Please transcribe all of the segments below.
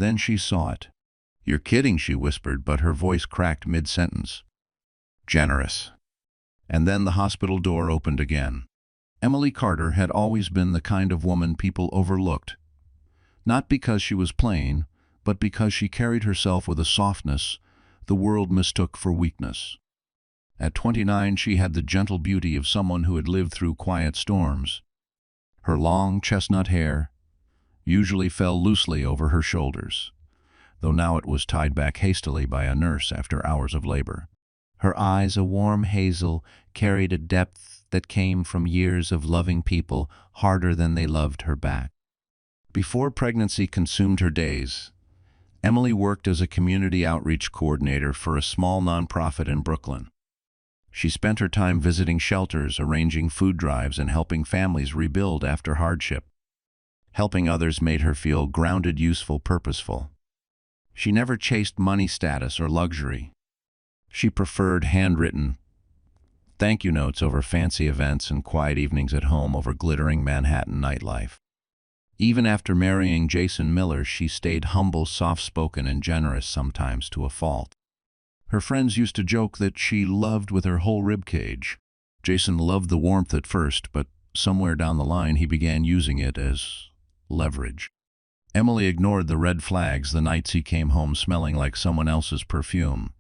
Then she saw it. "You're kidding," she whispered, but her voice cracked mid-sentence. "Generous." And then the hospital door opened again. Emily Carter had always been the kind of woman people overlooked, not because she was plain, but because she carried herself with a softness the world mistook for weakness. At 29, she had the gentle beauty of someone who had lived through quiet storms. Her long chestnut hair usually fell loosely over her shoulders, though now it was tied back hastily by a nurse after hours of labor. Her eyes, a warm hazel, carried a depth that came from years of loving people harder than they loved her back. Before pregnancy consumed her days, Emily worked as a community outreach coordinator for a small nonprofit in Brooklyn. She spent her time visiting shelters, arranging food drives, and helping families rebuild after hardship. Helping others made her feel grounded, useful, purposeful. She never chased money, status, or luxury. She preferred handwritten thank you notes over fancy events and quiet evenings at home over glittering Manhattan nightlife. Even after marrying Jason Miller, she stayed humble, soft-spoken, and generous, sometimes to a fault. Her friends used to joke that she loved with her whole ribcage. Jason loved the warmth at first, but somewhere down the line he began using it as leverage. Emily ignored the red flags the nights he came home smelling like someone else's perfume,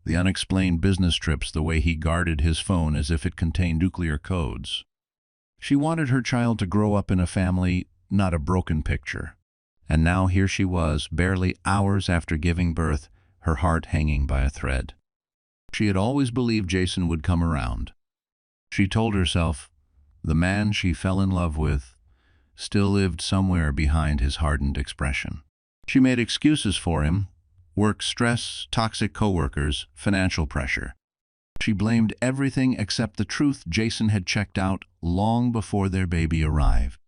the unexplained business trips, the way he guarded his phone as if it contained nuclear codes. She wanted her child to grow up in a family, not a broken picture. And now here she was, barely hours after giving birth, her heart hanging by a thread. She had always believed Jason would come around. She told herself the man she fell in love with still lived somewhere behind his hardened expression. She made excuses for him: work stress, toxic coworkers, financial pressure. She blamed everything except the truth. Jason had checked out long before their baby arrived.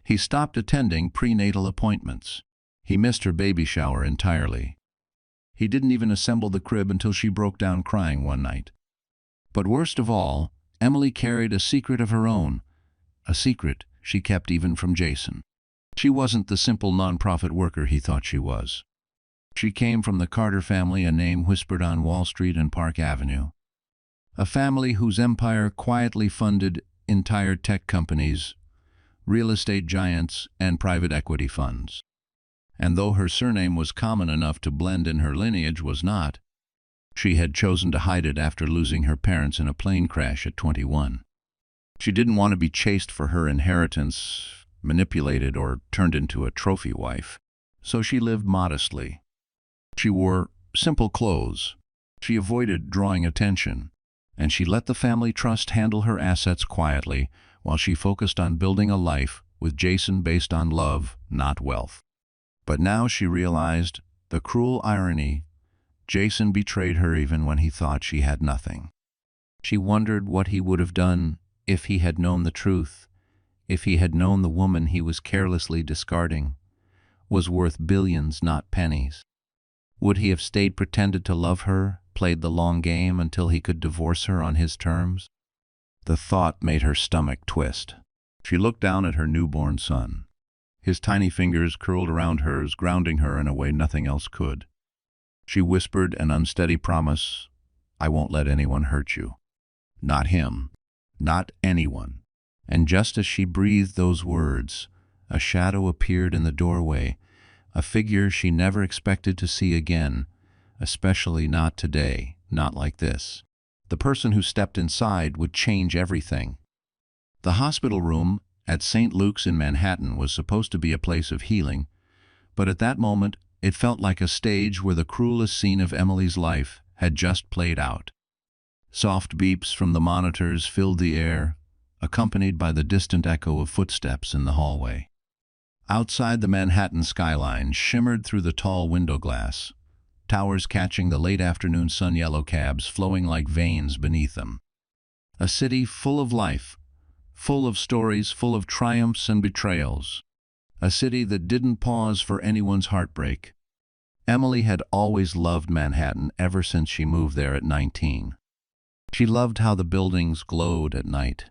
He stopped attending prenatal appointments. He missed her baby shower entirely. He didn't even assemble the crib until she broke down crying one night. But worst of all, Emily carried a secret of her own, a secret she kept even from Jason. She wasn't the simple nonprofit worker he thought she was. She came from the Carter family, a name whispered on Wall Street and Park Avenue. A family whose empire quietly funded entire tech companies, real estate giants, and private equity funds. And though her surname was common enough to blend in, her lineage was not. She had chosen to hide it after losing her parents in a plane crash at 21. She didn't want to be chased for her inheritance, manipulated, or turned into a trophy wife. So she lived modestly. She wore simple clothes. She avoided drawing attention. And she let the family trust handle her assets quietly, while she focused on building a life with Jason based on love, not wealth. But now she realized the cruel irony. Jason betrayed her even when he thought she had nothing. She wondered what he would have done if he had known the truth, if he had known the woman he was carelessly discarding was worth billions, not pennies. Would he have stayed, pretended to love her, played the long game until he could divorce her on his terms? The thought made her stomach twist. She looked down at her newborn son. His tiny fingers curled around hers, grounding her in a way nothing else could. She whispered an unsteady promise: "I won't let anyone hurt you. Not him. Not anyone." And just as she breathed those words, a shadow appeared in the doorway, a figure she never expected to see again, especially not today, not like this. The person who stepped inside would change everything. The hospital room at St. Luke's in Manhattan was supposed to be a place of healing, but at that moment it felt like a stage where the cruelest scene of Emily's life had just played out. Soft beeps from the monitors filled the air, accompanied by the distant echo of footsteps in the hallway. Outside, the Manhattan skyline shimmered through the tall window glass, towers catching the late afternoon sun, yellow cabs flowing like veins beneath them. A city full of life, full of stories, full of triumphs and betrayals. A city that didn't pause for anyone's heartbreak. Emily had always loved Manhattan ever since she moved there at 19. She loved how the buildings glowed at night.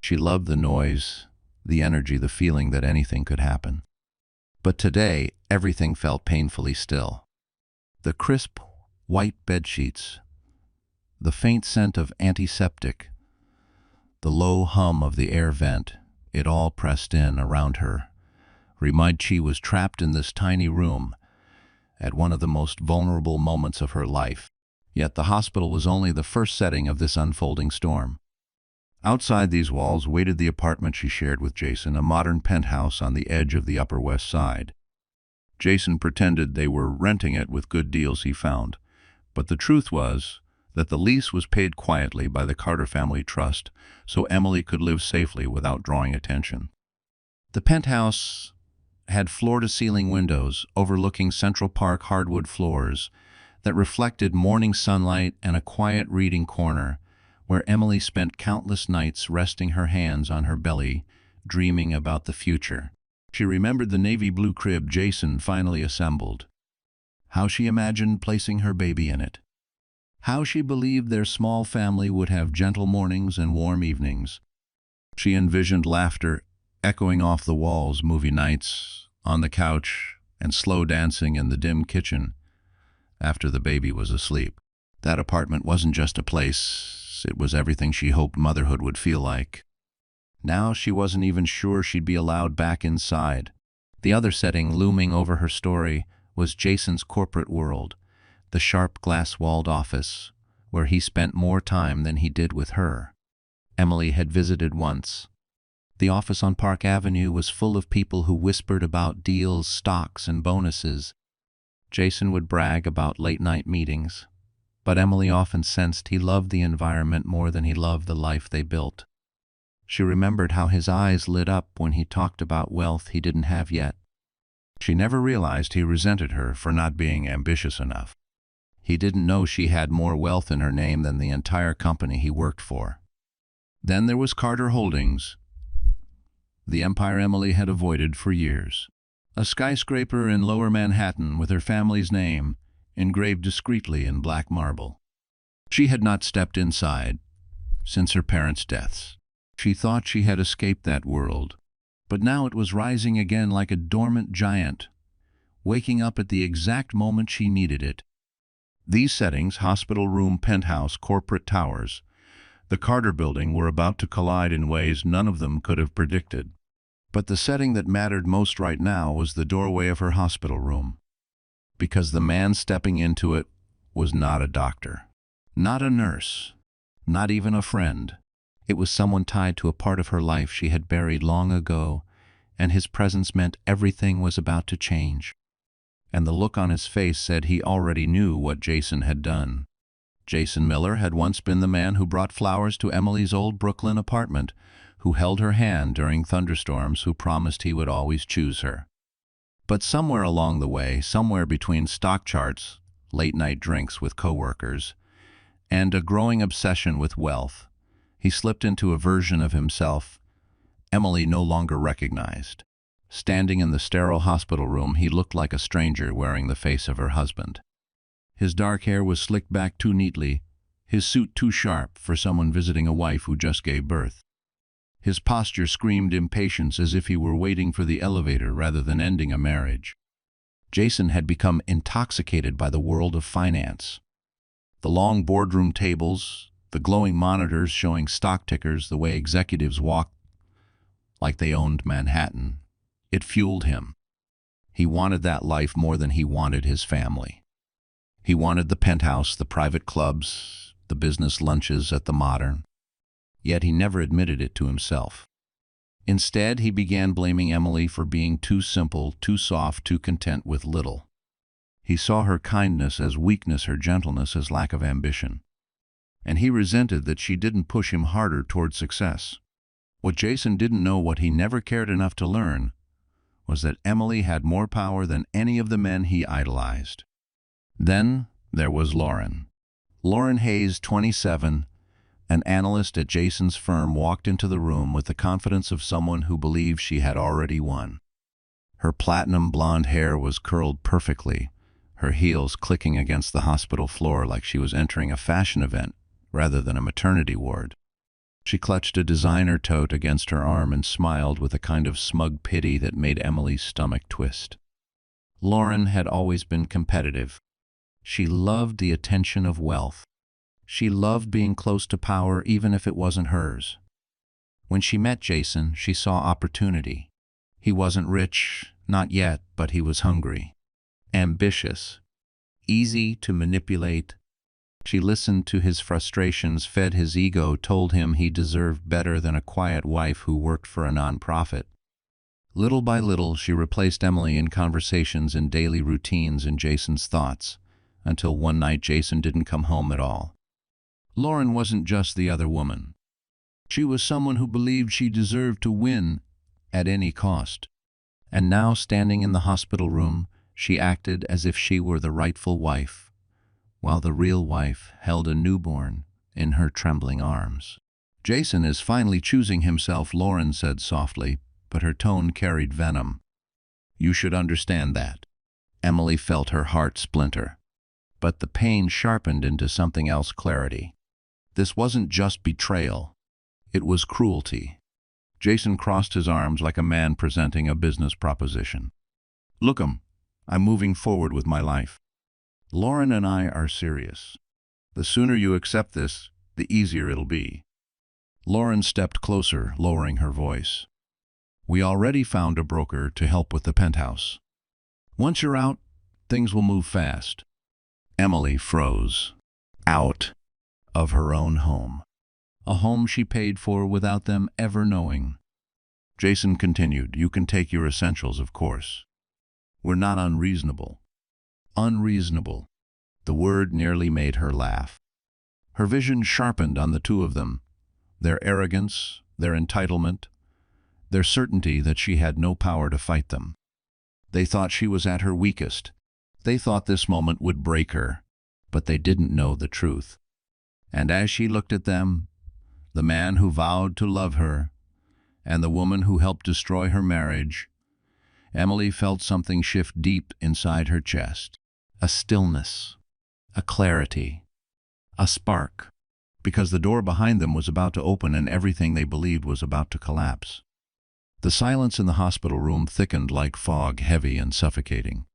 She loved the noise, the energy, the feeling that anything could happen. But today, everything felt painfully still. The crisp, white bedsheets, the faint scent of antiseptic, the low hum of the air vent, it all pressed in around her, reminded she was trapped in this tiny room at one of the most vulnerable moments of her life. Yet the hospital was only the first setting of this unfolding storm. Outside these walls waited the apartment she shared with Jason, a modern penthouse on the edge of the Upper West Side. Jason pretended they were renting it with good deals he found, but the truth was that the lease was paid quietly by the Carter Family Trust so Emily could live safely without drawing attention. The penthouse had floor-to-ceiling windows overlooking Central Park hardwood floors that reflected morning sunlight and a quiet reading corner where Emily spent countless nights resting her hands on her belly, dreaming about the future. She remembered the navy blue crib Jason finally assembled, how she imagined placing her baby in it, how she believed their small family would have gentle mornings and warm evenings. She envisioned laughter echoing off the walls, movie nights, on the couch, and slow dancing in the dim kitchen after the baby was asleep. That apartment wasn't just a place, it was everything she hoped motherhood would feel like. Now she wasn't even sure she'd be allowed back inside. The other setting looming over her story was Jason's corporate world, the sharp glass-walled office, where he spent more time than he did with her. Emily had visited once. The office on Park Avenue was full of people who whispered about deals, stocks, and bonuses. Jason would brag about late-night meetings, but Emily often sensed he loved the environment more than he loved the life they built. She remembered how his eyes lit up when he talked about wealth he didn't have yet. She never realized he resented her for not being ambitious enough. He didn't know she had more wealth in her name than the entire company he worked for. Then there was Carter Holdings, the empire Emily had avoided for years. A skyscraper in Lower Manhattan with her family's name engraved discreetly in black marble. She had not stepped inside since her parents' deaths. She thought she had escaped that world, but now it was rising again like a dormant giant, waking up at the exact moment she needed it. These settings, hospital room, penthouse, corporate towers, the Carter Building, were about to collide in ways none of them could have predicted. But the setting that mattered most right now was the doorway of her hospital room, because the man stepping into it was not a doctor, not a nurse, not even a friend. It was someone tied to a part of her life she had buried long ago, and his presence meant everything was about to change. And the look on his face said he already knew what Jason had done. Jason Miller had once been the man who brought flowers to Emily's old Brooklyn apartment, who held her hand during thunderstorms, who promised he would always choose her. But somewhere along the way, somewhere between stock charts, late-night drinks with coworkers, and a growing obsession with wealth, he slipped into a version of himself Emily no longer recognized. Standing in the sterile hospital room, he looked like a stranger wearing the face of her husband. His dark hair was slicked back too neatly, his suit too sharp for someone visiting a wife who just gave birth. His posture screamed impatience, as if he were waiting for the elevator rather than ending a marriage. Jason had become intoxicated by the world of finance. The long boardroom tables, the glowing monitors showing stock tickers, the way executives walked like they owned Manhattan. It fueled him. He wanted that life more than he wanted his family. He wanted the penthouse, the private clubs, the business lunches at the Modern. Yet he never admitted it to himself. Instead, he began blaming Emily for being too simple, too soft, too content with little. He saw her kindness as weakness, her gentleness as lack of ambition. And he resented that she didn't push him harder toward success. What Jason didn't know, what he never cared enough to learn, was that Emily had more power than any of the men he idolized. Then there was Lauren. Lauren Hayes, 27, an analyst at Jason's firm, walked into the room with the confidence of someone who believed she had already won. Her platinum blonde hair was curled perfectly, her heels clicking against the hospital floor like she was entering a fashion event rather than a maternity ward. She clutched a designer tote against her arm and smiled with a kind of smug pity that made Emily's stomach twist. Lauren had always been competitive. She loved the attention of wealth. She loved being close to power even if it wasn't hers. When she met Jason, she saw opportunity. He wasn't rich, not yet, but he was hungry. Ambitious. Easy to manipulate. She listened to his frustrations, fed his ego, told him he deserved better than a quiet wife who worked for a nonprofit. Little by little, she replaced Emily in conversations and daily routines in Jason's thoughts, until one night Jason didn't come home at all. Lauren wasn't just the other woman. She was someone who believed she deserved to win at any cost. And now, standing in the hospital room, she acted as if she were the rightful wife, while the real wife held a newborn in her trembling arms. "Jason is finally choosing himself," Lauren said softly, but her tone carried venom. "You should understand that." Emily felt her heart splinter. But the pain sharpened into something else: clarity. This wasn't just betrayal. It was cruelty. Jason crossed his arms like a man presenting a business proposition. "Look, I'm moving forward with my life. Lauren and I are serious. The sooner you accept this, the easier it'll be." Lauren stepped closer, lowering her voice. "We already found a broker to help with the penthouse. Once you're out, things will move fast." Emily froze. Out of her own home. A home she paid for without them ever knowing. Jason continued, "You can take your essentials, of course. We're not unreasonable." Unreasonable. The word nearly made her laugh. Her vision sharpened on the two of them, their arrogance, their entitlement, their certainty that she had no power to fight them. They thought she was at her weakest. They thought this moment would break her, but they didn't know the truth. And as she looked at them, the man who vowed to love her, and the woman who helped destroy her marriage, Emily felt something shift deep inside her chest. A stillness, a clarity, a spark, because the door behind them was about to open and everything they believed was about to collapse. The silence in the hospital room thickened like fog, heavy and suffocating.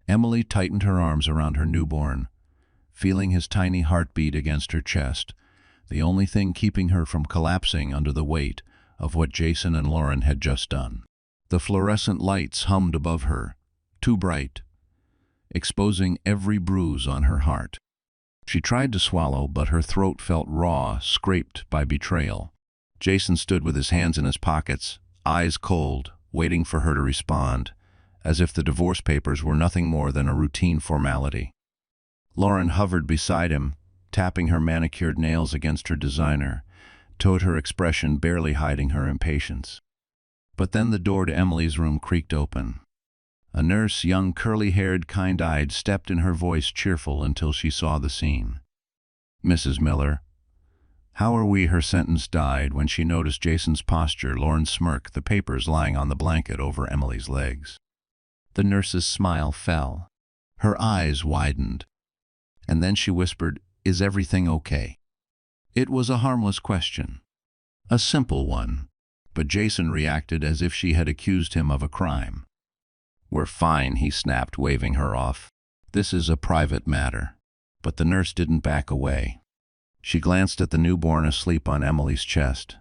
Emily tightened her arms around her newborn, feeling his tiny heartbeat against her chest, the only thing keeping her from collapsing under the weight of what Jason and Lauren had just done. The fluorescent lights hummed above her, too bright, exposing every bruise on her heart. She tried to swallow, but her throat felt raw, scraped by betrayal. Jason stood with his hands in his pockets, eyes cold, waiting for her to respond, as if the divorce papers were nothing more than a routine formality. Lauren hovered beside him, tapping her manicured nails against her designer, her expression barely hiding her impatience. But then the door to Emily's room creaked open. A nurse, young, curly-haired, kind-eyed, stepped in, her voice cheerful until she saw the scene. "Mrs. Miller, how are we?" Her sentence died when she noticed Jason's posture, Lauren's smirk, the papers lying on the blanket over Emily's legs. The nurse's smile fell. Her eyes widened. And then she whispered, "Is everything okay?" It was a harmless question. A simple one. But Jason reacted as if she had accused him of a crime. "We're fine," he snapped, waving her off. "This is a private matter." But the nurse didn't back away. She glanced at the newborn asleep on Emily's chest,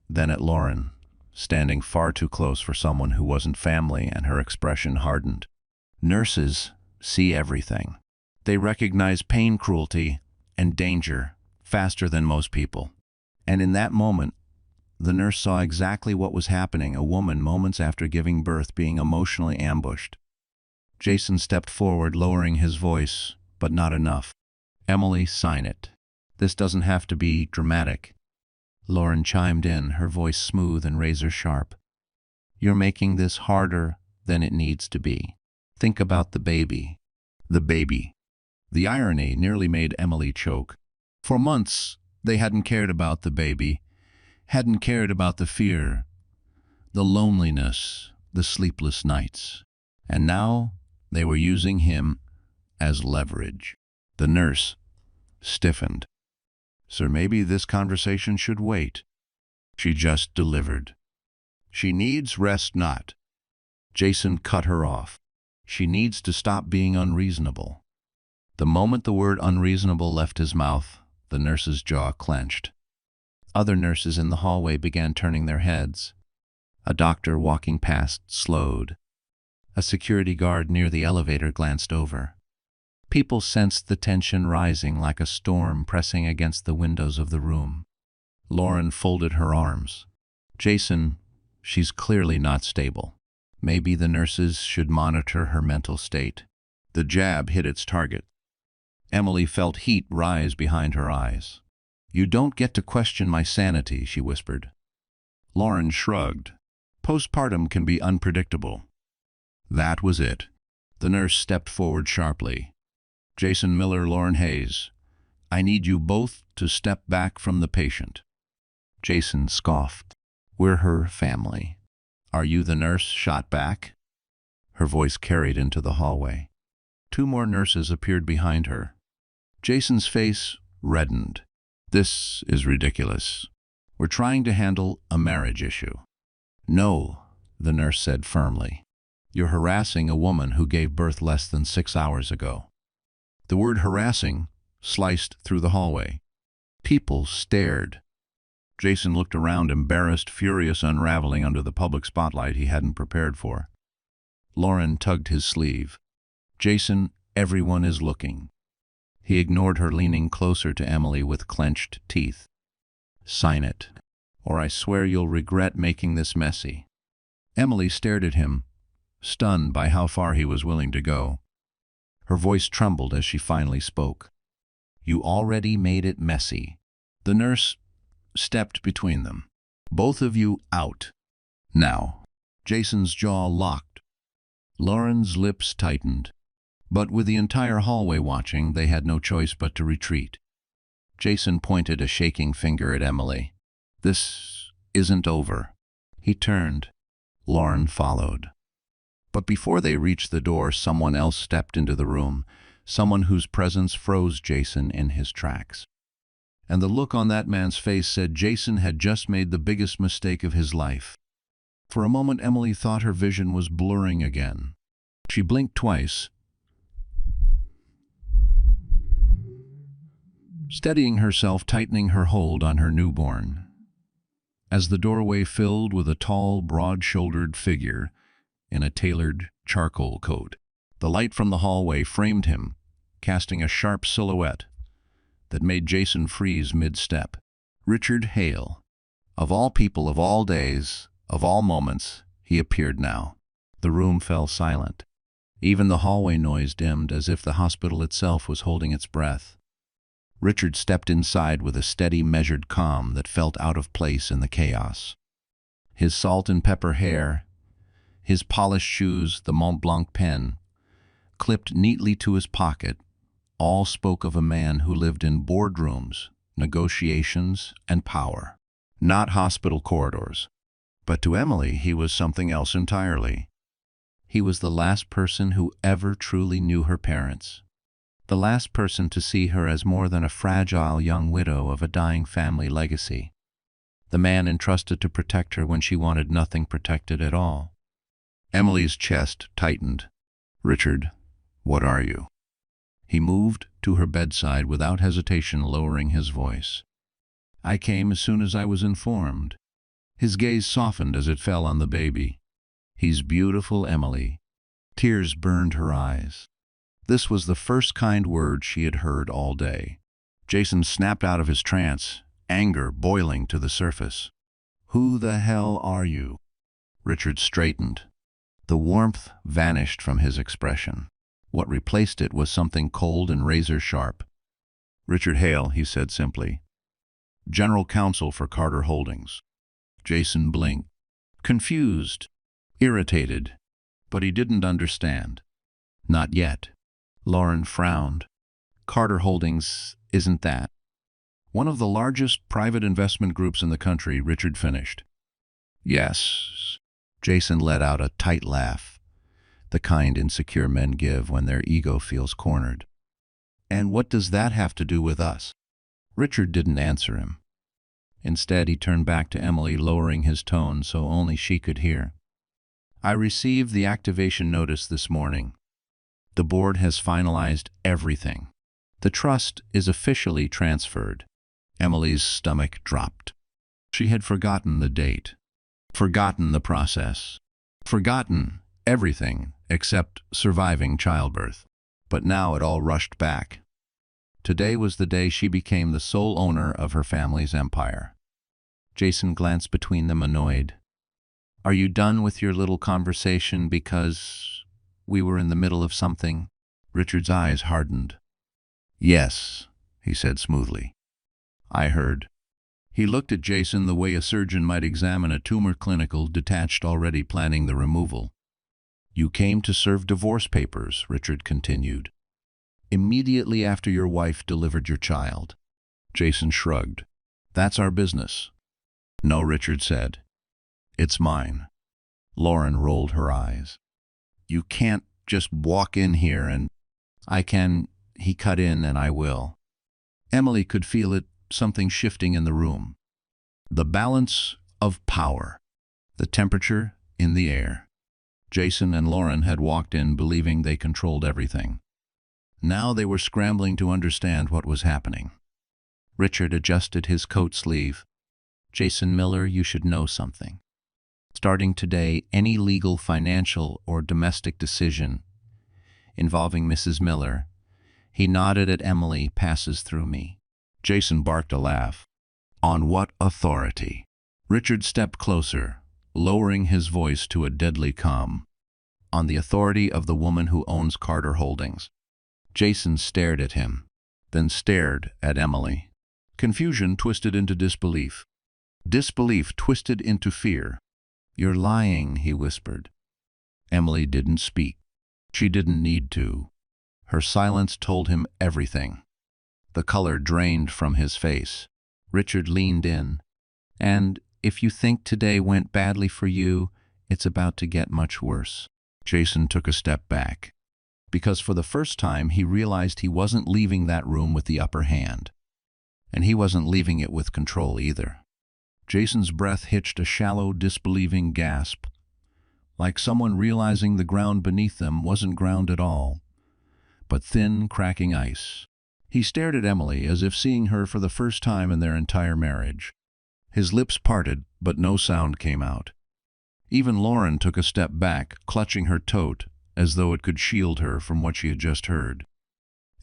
then at Lauren, standing far too close for someone who wasn't family, and her expression hardened. Nurses see everything. They recognize pain, cruelty, and danger faster than most people. And in that moment, the nurse saw exactly what was happening: a woman, moments after giving birth, being emotionally ambushed. Jason stepped forward, lowering his voice, but not enough. "Emily, sign it. This doesn't have to be dramatic." Lauren chimed in, her voice smooth and razor-sharp. "You're making this harder than it needs to be. Think about the baby." The baby. The irony nearly made Emily choke. For months, they hadn't cared about the baby, hadn't cared about the fear, the loneliness, the sleepless nights. And now they were using him as leverage. The nurse stiffened. "Sir, maybe this conversation should wait." She just delivered. "She needs rest, not." Jason cut her off. "She needs to stop being unreasonable." The moment the word unreasonable left his mouth, the nurse's jaw clenched. Other nurses in the hallway began turning their heads. A doctor walking past slowed. A security guard near the elevator glanced over. People sensed the tension rising like a storm pressing against the windows of the room. Lauren folded her arms. "Jason, she's clearly not stable. Maybe the nurses should monitor her mental state." The jab hit its target. Emily felt heat rise behind her eyes. "You don't get to question my sanity," she whispered. Lauren shrugged. "Postpartum can be unpredictable." That was it. The nurse stepped forward sharply. "Jason Miller, Lauren Hayes, I need you both to step back from the patient." Jason scoffed. "We're her family." "Are you the nurse?" shot back. Her voice carried into the hallway. Two more nurses appeared behind her. Jason's face reddened. "This is ridiculous. We're trying to handle a marriage issue." "No," the nurse said firmly. "You're harassing a woman who gave birth less than 6 hours ago." The word harassing sliced through the hallway. People stared. Jason looked around, embarrassed, furious, unraveling under the public spotlight he hadn't prepared for. Lauren tugged his sleeve. "Jason, everyone is looking." He ignored her, leaning closer to Emily with clenched teeth. "Sign it, or I swear you'll regret making this messy." Emily stared at him, stunned by how far he was willing to go. Her voice trembled as she finally spoke. "You already made it messy." The nurse stepped between them. "Both of you out. Now." Jason's jaw locked. Lauren's lips tightened. But with the entire hallway watching, they had no choice but to retreat. Jason pointed a shaking finger at Emily. "This isn't over." He turned. Lauren followed. But before they reached the door, someone else stepped into the room, someone whose presence froze Jason in his tracks. And the look on that man's face said Jason had just made the biggest mistake of his life. For a moment, Emily thought her vision was blurring again. She blinked twice, steadying herself, tightening her hold on her newborn. As the doorway filled with a tall, broad-shouldered figure in a tailored charcoal coat, the light from the hallway framed him, casting a sharp silhouette that made Jason freeze mid-step. Richard Hale. Of all people, of all days, of all moments, he appeared now. The room fell silent. Even the hallway noise dimmed, as if the hospital itself was holding its breath. Richard stepped inside with a steady, measured calm that felt out of place in the chaos. His salt and pepper hair, his polished shoes, the Mont Blanc pen, clipped neatly to his pocket, all spoke of a man who lived in boardrooms, negotiations, and power. Not hospital corridors. But to Emily, he was something else entirely. He was the last person who ever truly knew her parents. The last person to see her as more than a fragile young widow of a dying family legacy. The man entrusted to protect her when she wanted nothing protected at all. Emily's chest tightened. "Richard, what are you?" He moved to her bedside without hesitation, lowering his voice. "I came as soon as I was informed." His gaze softened as it fell on the baby. "He's beautiful, Emily." Tears burned her eyes. This was the first kind word she had heard all day. Jason snapped out of his trance, anger boiling to the surface. "Who the hell are you?" Richard straightened. The warmth vanished from his expression. What replaced it was something cold and razor-sharp. "Richard Hale," he said simply. "General Counsel for Carter Holdings." Jason blinked. Confused, irritated, but he didn't understand. Not yet. Lauren frowned. "Carter Holdings isn't that?" "One of the largest private investment groups in the country," Richard finished. "Yes." Jason let out a tight laugh, the kind insecure men give when their ego feels cornered. "And what does that have to do with us?" Richard didn't answer him. Instead, he turned back to Emily, lowering his tone so only she could hear. I received the activation notice this morning. The board has finalized everything. The trust is officially transferred. Emily's stomach dropped. She had forgotten the date, forgotten the process, forgotten everything except surviving childbirth. But now it all rushed back. Today was the day she became the sole owner of her family's empire. Jason glanced between them, annoyed. Are you done with your little conversation because we were in the middle of something? Richard's eyes hardened. Yes, he said smoothly. I heard. He looked at Jason the way a surgeon might examine a tumor, clinical, detached, already planning the removal. You came to serve divorce papers, Richard continued. Immediately after your wife delivered your child. Jason shrugged. That's our business. No, Richard said. It's mine. Lauren rolled her eyes. You can't just walk in here and... I can, he cut in, and I will. Emily could feel it, something shifting in the room. The balance of power. The temperature in the air. Jason and Lauren had walked in believing they controlled everything. Now they were scrambling to understand what was happening. Richard adjusted his coat sleeve. Jason Miller, you should know something. Starting today, any legal, financial, or domestic decision involving Mrs. Miller, he nodded at Emily, passes through me. Jason barked a laugh. On what authority? Richard stepped closer, lowering his voice to a deadly calm. On the authority of the woman who owns Carter Holdings. Jason stared at him, then stared at Emily. Confusion twisted into disbelief. Disbelief twisted into fear. You're lying, he whispered. Emily didn't speak. She didn't need to. Her silence told him everything. The color drained from his face. Richard leaned in. And if you think today went badly for you, it's about to get much worse. Jason took a step back, because for the first time he realized he wasn't leaving that room with the upper hand. And he wasn't leaving it with control either. Jason's breath hitched a shallow, disbelieving gasp, like someone realizing the ground beneath them wasn't ground at all, but thin, cracking ice. He stared at Emily as if seeing her for the first time in their entire marriage. His lips parted, but no sound came out. Even Lauren took a step back, clutching her tote, as though it could shield her from what she had just heard.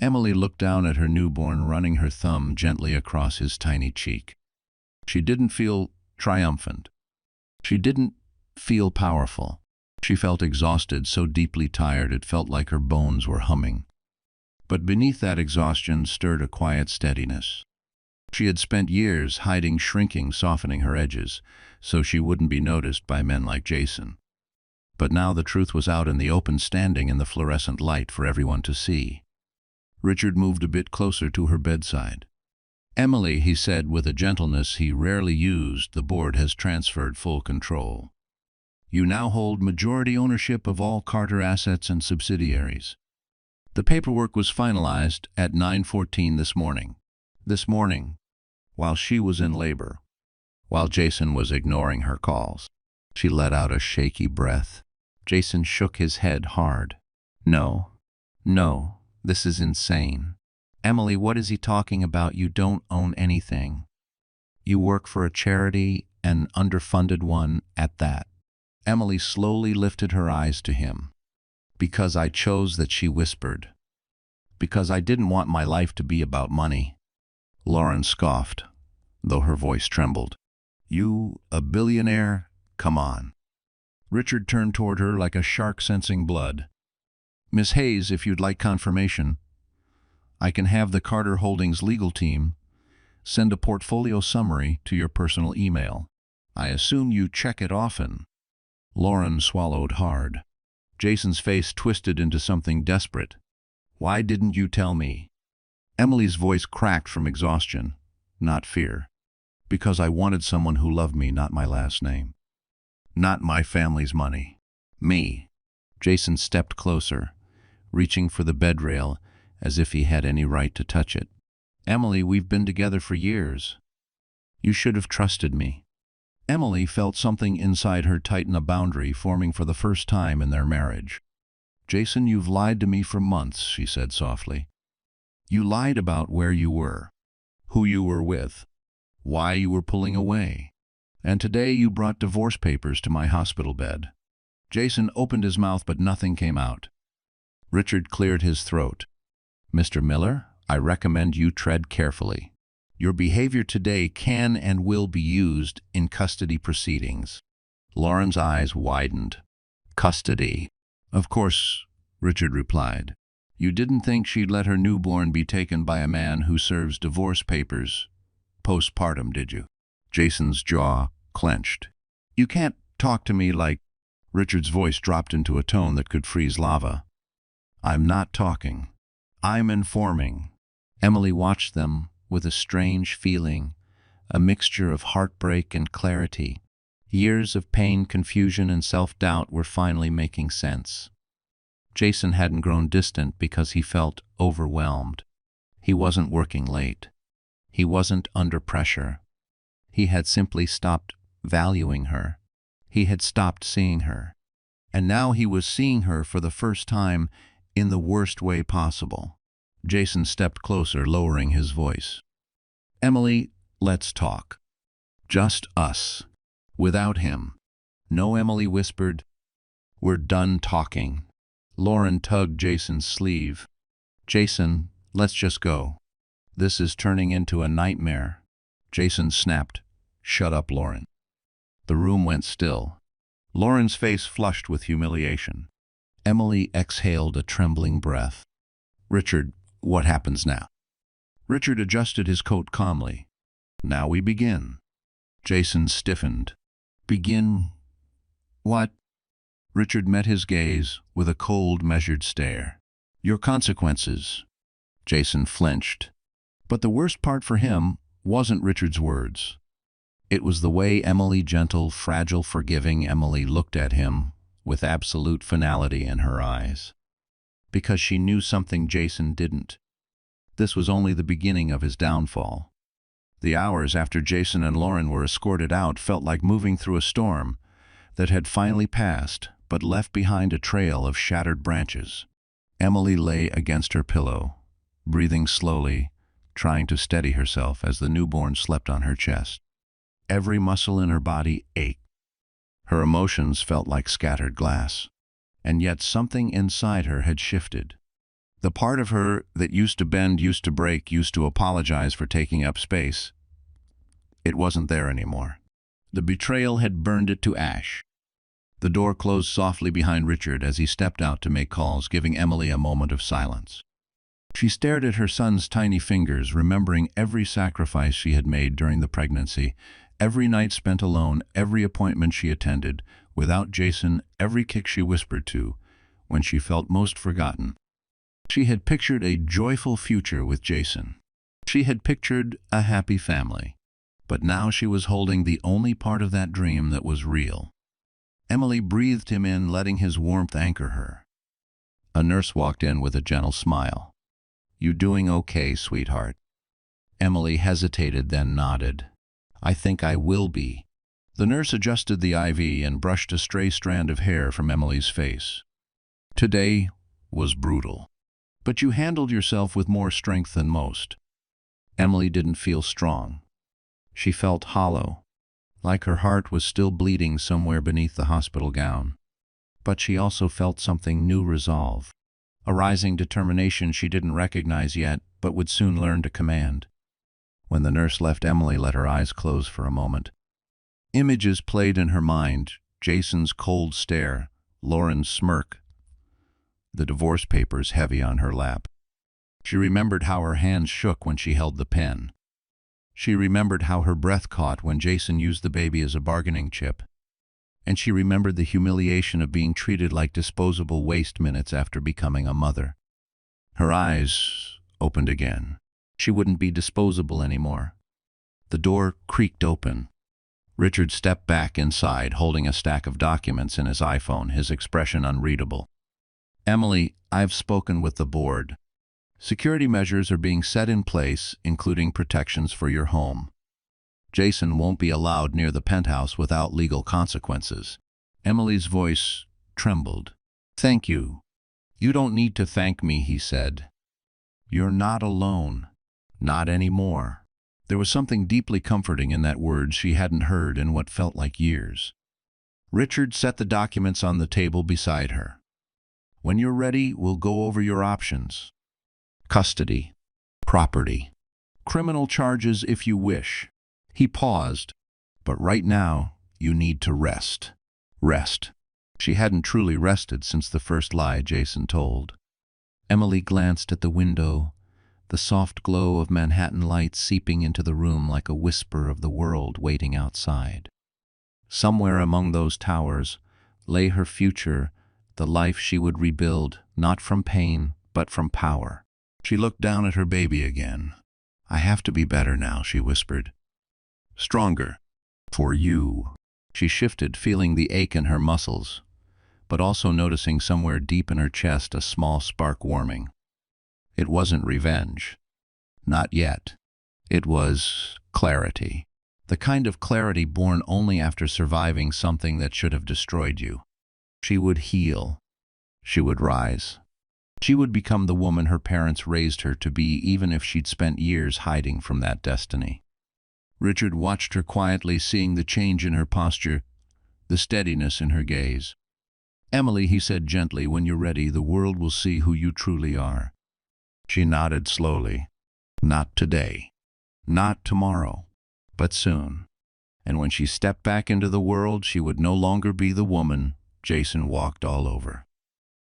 Emily looked down at her newborn, running her thumb gently across his tiny cheek. She didn't feel triumphant. She didn't feel powerful. She felt exhausted, so deeply tired it felt like her bones were humming. But beneath that exhaustion stirred a quiet steadiness. She had spent years hiding, shrinking, softening her edges, so she wouldn't be noticed by men like Jason. But now the truth was out in the open, standing in the fluorescent light for everyone to see. Richard moved a bit closer to her bedside. Emily, he said with a gentleness he rarely used, the board has transferred full control. You now hold majority ownership of all Carter assets and subsidiaries. The paperwork was finalized at 9:14 this morning. This morning, while she was in labor, while Jason was ignoring her calls. She let out a shaky breath. Jason shook his head hard. No, this is insane. Emily, what is he talking about? You don't own anything. You work for a charity, an underfunded one at that. Emily slowly lifted her eyes to him. Because I chose that, she whispered. Because I didn't want my life to be about money. Lauren scoffed, though her voice trembled. You, a billionaire? Come on. Richard turned toward her like a shark sensing blood. Miss Hayes, if you'd like confirmation, I can have the Carter Holdings legal team send a portfolio summary to your personal email. I assume you check it often. Lauren swallowed hard. Jason's face twisted into something desperate. Why didn't you tell me? Emily's voice cracked from exhaustion, not fear. Because I wanted someone who loved me, not my last name. Not my family's money. Me. Jason stepped closer, reaching for the bed rail as if he had any right to touch it. Emily, we've been together for years. You should have trusted me. Emily felt something inside her tighten, a boundary forming for the first time in their marriage. Jason, you've lied to me for months, she said softly. You lied about where you were, who you were with, why you were pulling away. And today you brought divorce papers to my hospital bed. Jason opened his mouth, but nothing came out. Richard cleared his throat. Mr. Miller, I recommend you tread carefully. Your behavior today can and will be used in custody proceedings. Lauren's eyes widened. Custody? Of course, Richard replied. You didn't think she'd let her newborn be taken by a man who serves divorce papers postpartum, did you? Jason's jaw clenched. You can't talk to me like... Richard's voice dropped into a tone that could freeze lava. I'm not talking. I'm informing. Emily watched them with a strange feeling, a mixture of heartbreak and clarity. Years of pain, confusion, and self-doubt were finally making sense. Jason hadn't grown distant because he felt overwhelmed. He wasn't working late. He wasn't under pressure. He had simply stopped valuing her. He had stopped seeing her. And now he was seeing her for the first time in the worst way possible. Jason stepped closer, lowering his voice. Emily, let's talk. Just us. Without him. No, Emily whispered. We're done talking. Lauren tugged Jason's sleeve. Jason, let's just go. This is turning into a nightmare. Jason snapped. Shut up, Lauren. The room went still. Lauren's face flushed with humiliation. Emily exhaled a trembling breath. Richard, what happens now? Richard adjusted his coat calmly. Now we begin. Jason stiffened. Begin what? Richard met his gaze with a cold, measured stare. Your consequences. Jason flinched. But the worst part for him wasn't Richard's words. It was the way Emily, gentle, fragile, forgiving Emily, looked at him with absolute finality in her eyes. Because she knew something Jason didn't. This was only the beginning of his downfall. The hours after Jason and Lauren were escorted out felt like moving through a storm that had finally passed, but left behind a trail of shattered branches. Emily lay against her pillow, breathing slowly, trying to steady herself as the newborn slept on her chest. Every muscle in her body ached. Her emotions felt like scattered glass. And yet something inside her had shifted. The part of her that used to bend, used to break, used to apologize for taking up space, it wasn't there anymore. The betrayal had burned it to ash. The door closed softly behind Richard as he stepped out to make calls, giving Emily a moment of silence. She stared at her son's tiny fingers, remembering every sacrifice she had made during the pregnancy, every night spent alone, every appointment she attended, without Jason, every kick she whispered to, when she felt most forgotten. She had pictured a joyful future with Jason. She had pictured a happy family. But now she was holding the only part of that dream that was real. Emily breathed him in, letting his warmth anchor her. A nurse walked in with a gentle smile. You doing okay, sweetheart? Emily hesitated, then nodded. I think I will be. The nurse adjusted the IV and brushed a stray strand of hair from Emily's face. Today was brutal. But you handled yourself with more strength than most. Emily didn't feel strong. She felt hollow, like her heart was still bleeding somewhere beneath the hospital gown. But she also felt something new: resolve, a rising determination she didn't recognize yet, but would soon learn to command. When the nurse left, Emily let her eyes close for a moment. Images played in her mind: Jason's cold stare, Lauren's smirk, the divorce papers heavy on her lap. She remembered how her hands shook when she held the pen. She remembered how her breath caught when Jason used the baby as a bargaining chip. And she remembered the humiliation of being treated like disposable waste minutes after becoming a mother. Her eyes opened again. She wouldn't be disposable anymore. The door creaked open. Richard stepped back inside, holding a stack of documents in his iPhone, his expression unreadable. Emily, I've spoken with the board. Security measures are being set in place, including protections for your home. Jason won't be allowed near the penthouse without legal consequences. Emily's voice trembled. Thank you. You don't need to thank me, he said. You're not alone. Not anymore. There was something deeply comforting in that word she hadn't heard in what felt like years. Richard set the documents on the table beside her. When you're ready, we'll go over your options. Custody, property, criminal charges if you wish. He paused. But right now, you need to rest. Rest. She hadn't truly rested since the first lie Jason told. Emily glanced at the window, the soft glow of Manhattan lights seeping into the room like a whisper of the world waiting outside. Somewhere among those towers lay her future, the life she would rebuild, not from pain, but from power. She looked down at her baby again. I have to be better now, she whispered. Stronger. For you. She shifted, feeling the ache in her muscles, but also noticing somewhere deep in her chest a small spark warming. It wasn't revenge. Not yet. It was clarity. The kind of clarity born only after surviving something that should have destroyed you. She would heal. She would rise. She would become the woman her parents raised her to be, even if she'd spent years hiding from that destiny. Richard watched her quietly, seeing the change in her posture, the steadiness in her gaze. Emily, he said gently, when you're ready, the world will see who you truly are. She nodded slowly. Not today. Not tomorrow. But soon. And when she stepped back into the world, she would no longer be the woman Jason walked all over.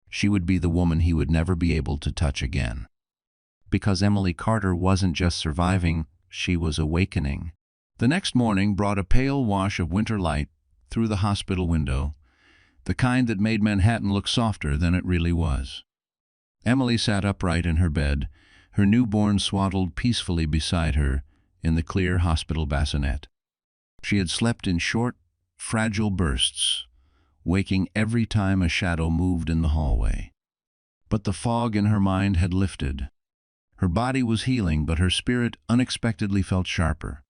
She would be the woman he would never be able to touch again. Because Emily Carter wasn't just surviving, she was awakening. The next morning brought a pale wash of winter light through the hospital window, the kind that made Manhattan look softer than it really was. Emily sat upright in her bed, her newborn swaddled peacefully beside her in the clear hospital bassinet. She had slept in short, fragile bursts, waking every time a shadow moved in the hallway. But the fog in her mind had lifted. Her body was healing, but her spirit unexpectedly felt sharper.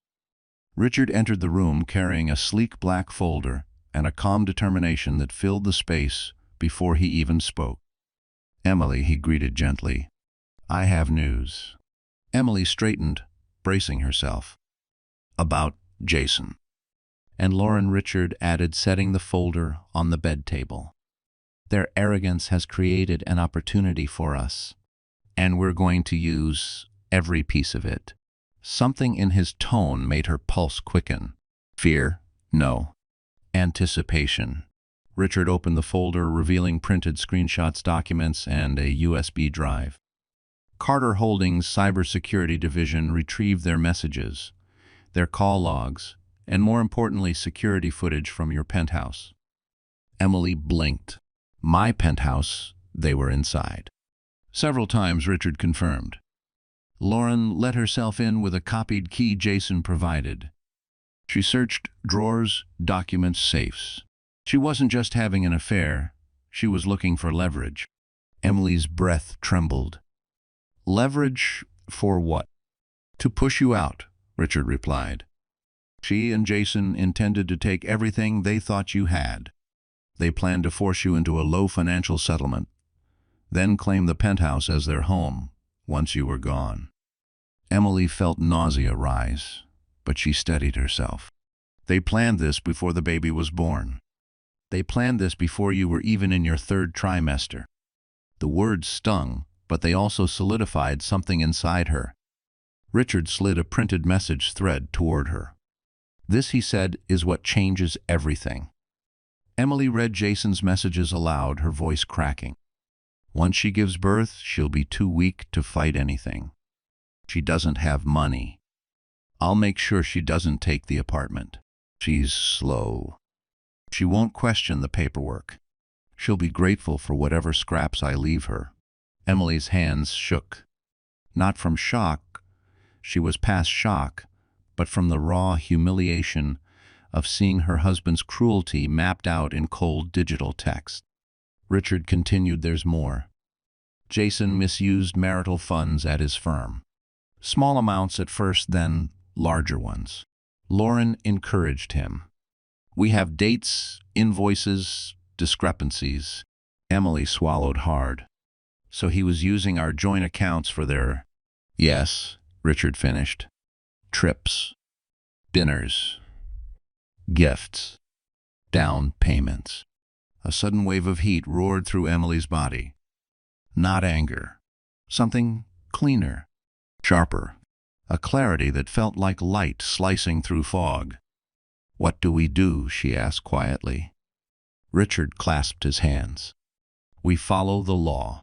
Richard entered the room carrying a sleek black folder and a calm determination that filled the space before he even spoke. Emily, he greeted gently. I have news. Emily straightened, bracing herself. About Jason. And Lauren, Richard added, setting the folder on the bed table. Their arrogance has created an opportunity for us, and we're going to use every piece of it. Something in his tone made her pulse quicken. Fear? No. Anticipation. Richard opened the folder, revealing printed screenshots, documents, and a USB drive. Carter Holdings' cybersecurity division retrieved their messages, their call logs, and more importantly, security footage from your penthouse. Emily blinked. My penthouse, they were inside. Several times Richard confirmed. Lauren let herself in with a copied key Jason provided. She searched drawers, documents, safes. She wasn't just having an affair, she was looking for leverage. Emily's breath trembled. Leverage for what? To push you out, Richard replied. She and Jason intended to take everything they thought you had. They planned to force you into a low financial settlement, then claim the penthouse as their home once you were gone. Emily felt nausea rise, but she steadied herself. They planned this before the baby was born. They planned this before you were even in your third trimester. The words stung, but they also solidified something inside her. Richard slid a printed message thread toward her. This, he said, is what changes everything. Emily read Jason's messages aloud, her voice cracking. Once she gives birth, she'll be too weak to fight anything. She doesn't have money. I'll make sure she doesn't take the apartment. She's slow. She won't question the paperwork. She'll be grateful for whatever scraps I leave her. Emily's hands shook. Not from shock. She was past shock, but from the raw humiliation of seeing her husband's cruelty mapped out in cold digital text. Richard continued, there's more. Jason misused marital funds at his firm. Small amounts at first, then larger ones. Lauren encouraged him. We have dates, invoices, discrepancies. Emily swallowed hard. So he was using our joint accounts for their— Yes, Richard finished. Trips, dinners, gifts, down payments. A sudden wave of heat roared through Emily's body. Not anger. Something cleaner, sharper. A clarity that felt like light slicing through fog. "What do we do?" she asked quietly. Richard clasped his hands. "We follow the law.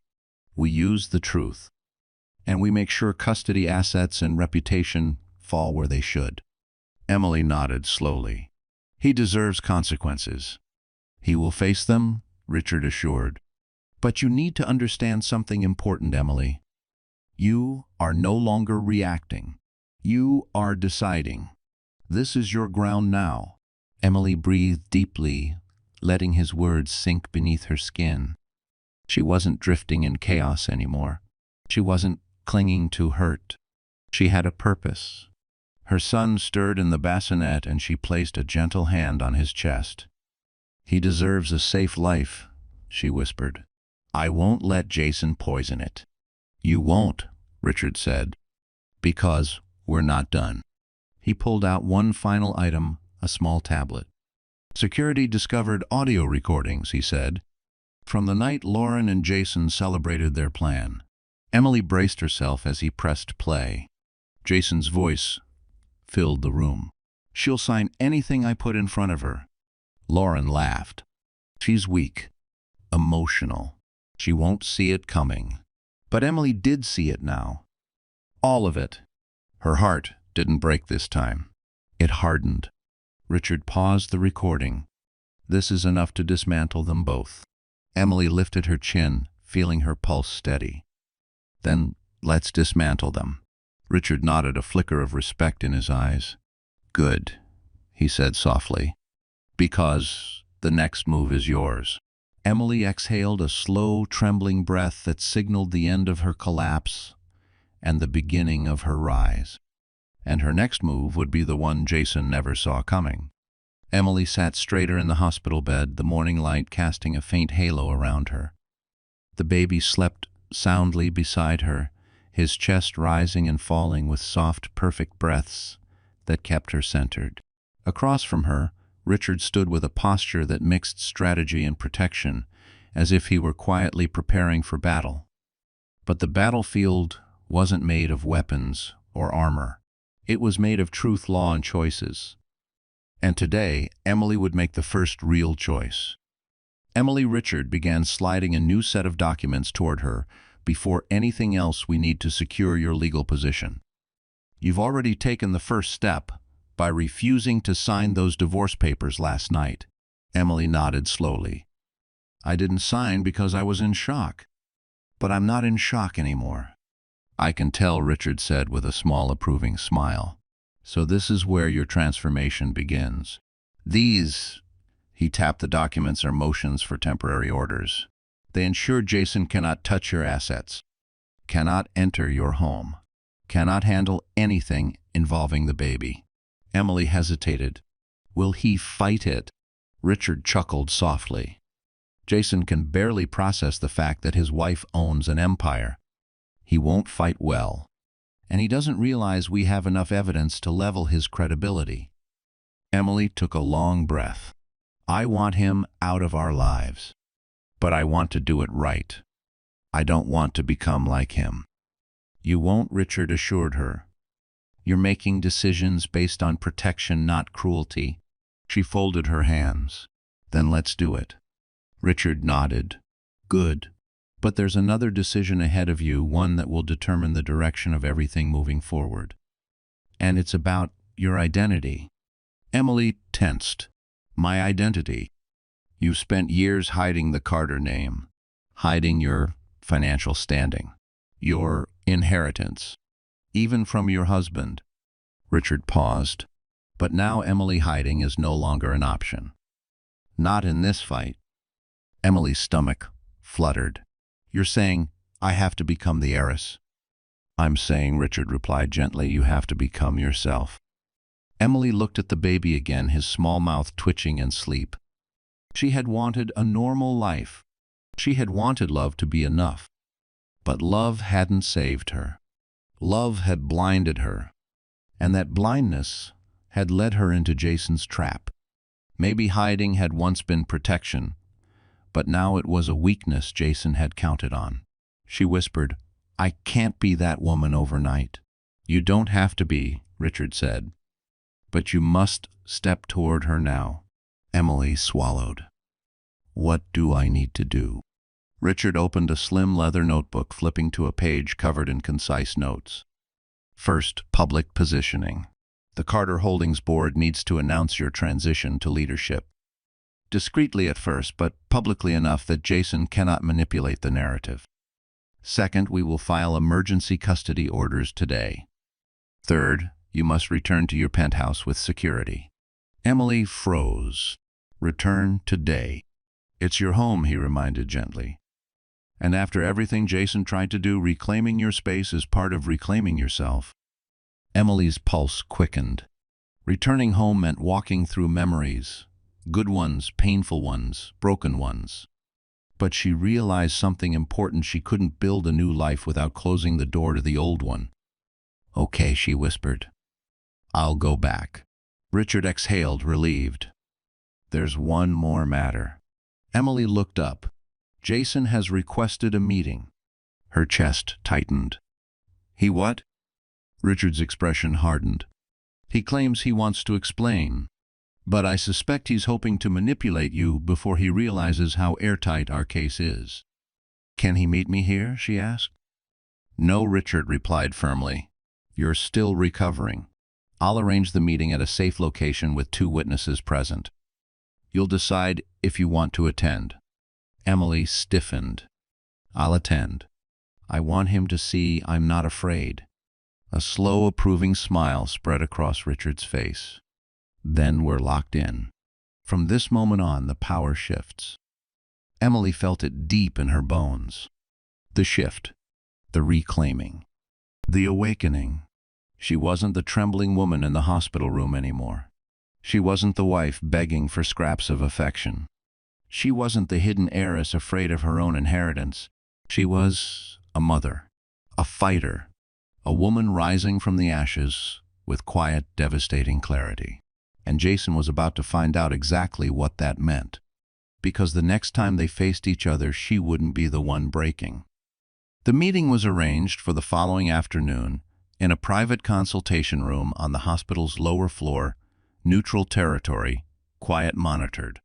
We use the truth. And we make sure custody assets and reputation fall where they should." Emily nodded slowly. "He deserves consequences." "He will face them," Richard assured. "But you need to understand something important, Emily. You are no longer reacting. You are deciding. This is your ground now." Emily breathed deeply, letting his words sink beneath her skin. She wasn't drifting in chaos anymore. She wasn't clinging to hurt. She had a purpose. Her son stirred in the bassinet and she placed a gentle hand on his chest. "He deserves a safe life," she whispered. "I won't let Jason poison it." "You won't," Richard said, "because we're not done." He pulled out one final item, a small tablet. "Security discovered audio recordings," he said, "from the night Lauren and Jason celebrated their plan." Emily braced herself as he pressed play. Jason's voice filled the room. "She'll sign anything I put in front of her." Lauren laughed. "She's weak, emotional. She won't see it coming." But Emily did see it now. All of it. Her heart didn't break this time. It hardened. Richard paused the recording. "This is enough to dismantle them both." Emily lifted her chin, feeling her pulse steady. "Then let's dismantle them." Richard nodded, a flicker of respect in his eyes. "Good," he said softly, "because the next move is yours." Emily exhaled a slow, trembling breath that signaled the end of her collapse and the beginning of her rise. And her next move would be the one Jason never saw coming. Emily sat straighter in the hospital bed, the morning light casting a faint halo around her. The baby slept soundly beside her, his chest rising and falling with soft, perfect breaths that kept her centered. Across from her, Richard stood with a posture that mixed strategy and protection, as if he were quietly preparing for battle. But the battlefield wasn't made of weapons or armor. It was made of truth, law, and choices. And today, Emily would make the first real choice. Richard began sliding a new set of documents toward her. "Before anything else, we need to secure your legal position. You've already taken the first step by refusing to sign those divorce papers last night." Emily nodded slowly. "I didn't sign because I was in shock. But I'm not in shock anymore." "I can tell," Richard said with a small approving smile. "So this is where your transformation begins. These," he tapped the documents, "are motions for temporary orders. They ensure Jason cannot touch your assets, cannot enter your home, cannot handle anything involving the baby." Emily hesitated. "Will he fight it?" Richard chuckled softly. "Jason can barely process the fact that his wife owns an empire. He won't fight well. And he doesn't realize we have enough evidence to level his credibility." Emily took a long breath. "I want him out of our lives. But I want to do it right. I don't want to become like him." "You won't," Richard assured her. "You're making decisions based on protection, not cruelty." She folded her hands. "Then let's do it." Richard nodded. "Good. But there's another decision ahead of you, one that will determine the direction of everything moving forward. And it's about your identity." Emily tensed. "My identity? You've spent years hiding the Carter name, hiding your financial standing, your inheritance, even from your husband." Richard paused. "But now, Emily, hiding is no longer an option. Not in this fight." Emily's stomach fluttered. "You're saying I have to become the heiress. I'm saying, Richard replied gently, you have to become yourself. Emily looked at the baby again, his small mouth twitching in sleep. She had wanted a normal life. She had wanted love to be enough. But love hadn't saved her. Love had blinded her. And that blindness had led her into Jason's trap. Maybe hiding had once been protection, but now it was a weakness Jason had counted on. She whispered, I can't be that woman overnight. You don't have to be, Richard said. But you must step toward her now. Emily swallowed. What do I need to do? Richard opened a slim leather notebook, flipping to a page covered in concise notes. First, public positioning. The Carter Holdings Board needs to announce your transition to leadership. Discreetly at first, but publicly enough that Jason cannot manipulate the narrative. Second, we will file emergency custody orders today. Third, you must return to your penthouse with security. Emily froze. Return today. It's your home, he reminded gently. And after everything Jason tried to do, reclaiming your space is part of reclaiming yourself. Emily's pulse quickened. Returning home meant walking through memories, good ones, painful ones, broken ones. But she realized something important. She couldn't build a new life without closing the door to the old one. Okay, she whispered. I'll go back. Richard exhaled, relieved. There's one more matter. Emily looked up. Jason has requested a meeting. Her chest tightened. He what? Richard's expression hardened. He claims he wants to explain. But I suspect he's hoping to manipulate you before he realizes how airtight our case is. Can he meet me here? She asked. No, Richard replied firmly. You're still recovering. I'll arrange the meeting at a safe location with 2 witnesses present. You'll decide if you want to attend. Emily stiffened. I'll attend. I want him to see I'm not afraid. A slow, approving smile spread across Richard's face. Then we're locked in. From this moment on, the power shifts. Emily felt it deep in her bones. The shift, the reclaiming, the awakening. She wasn't the trembling woman in the hospital room anymore. She wasn't the wife begging for scraps of affection. She wasn't the hidden heiress afraid of her own inheritance. She was a mother, a fighter, a woman rising from the ashes with quiet, devastating clarity. And Jason was about to find out exactly what that meant, because the next time they faced each other, she wouldn't be the one breaking. The meeting was arranged for the following afternoon in a private consultation room on the hospital's lower floor, neutral territory, quiet monitored.